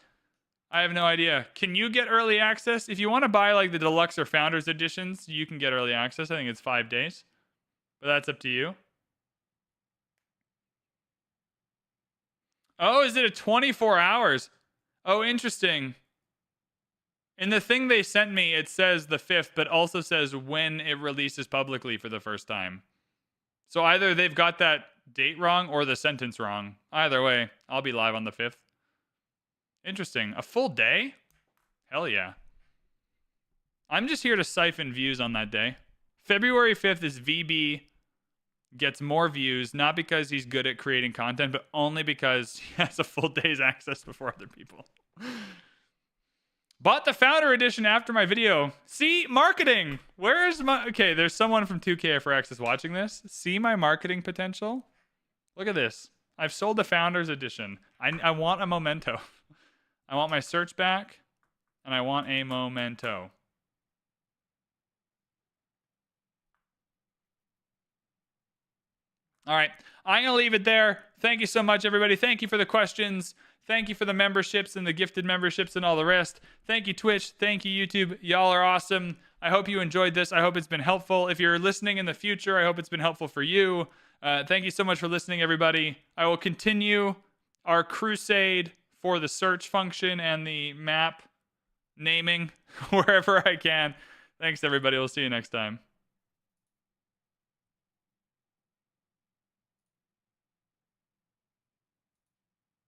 I have no idea. Can you get early access? If you want to buy like the deluxe or founders editions, you can get early access. I think it's 5 days. But that's up to you. Oh, is it a 24 hours? Oh, interesting. In the thing they sent me, it says the 5th, but also says when it releases publicly for the first time. So either they've got that date wrong or the sentence wrong. Either way, I'll be live on the 5th. Interesting. A full day? Hell yeah. I'm just here to siphon views on that day. February 5th is VB gets more views, not because he's good at creating content, but only because he has a full day's access before other people. Bought the Founder Edition after my video. See, marketing. Where is my... Okay, there's someone from 2KFRX that's watching this. See my marketing potential? Look at this. I've sold the Founders Edition. I want a memento. I want my search back, and I want a memento. All right, I'm going to leave it there. Thank you so much, everybody. Thank you for the questions. Thank you for the memberships and the gifted memberships and all the rest. Thank you, Twitch. Thank you, YouTube. Y'all are awesome. I hope you enjoyed this. I hope it's been helpful. If you're listening in the future, I hope it's been helpful for you. Thank you so much for listening, everybody. I will continue our crusade for the search function and the map naming wherever I can. Thanks, everybody. We'll see you next time.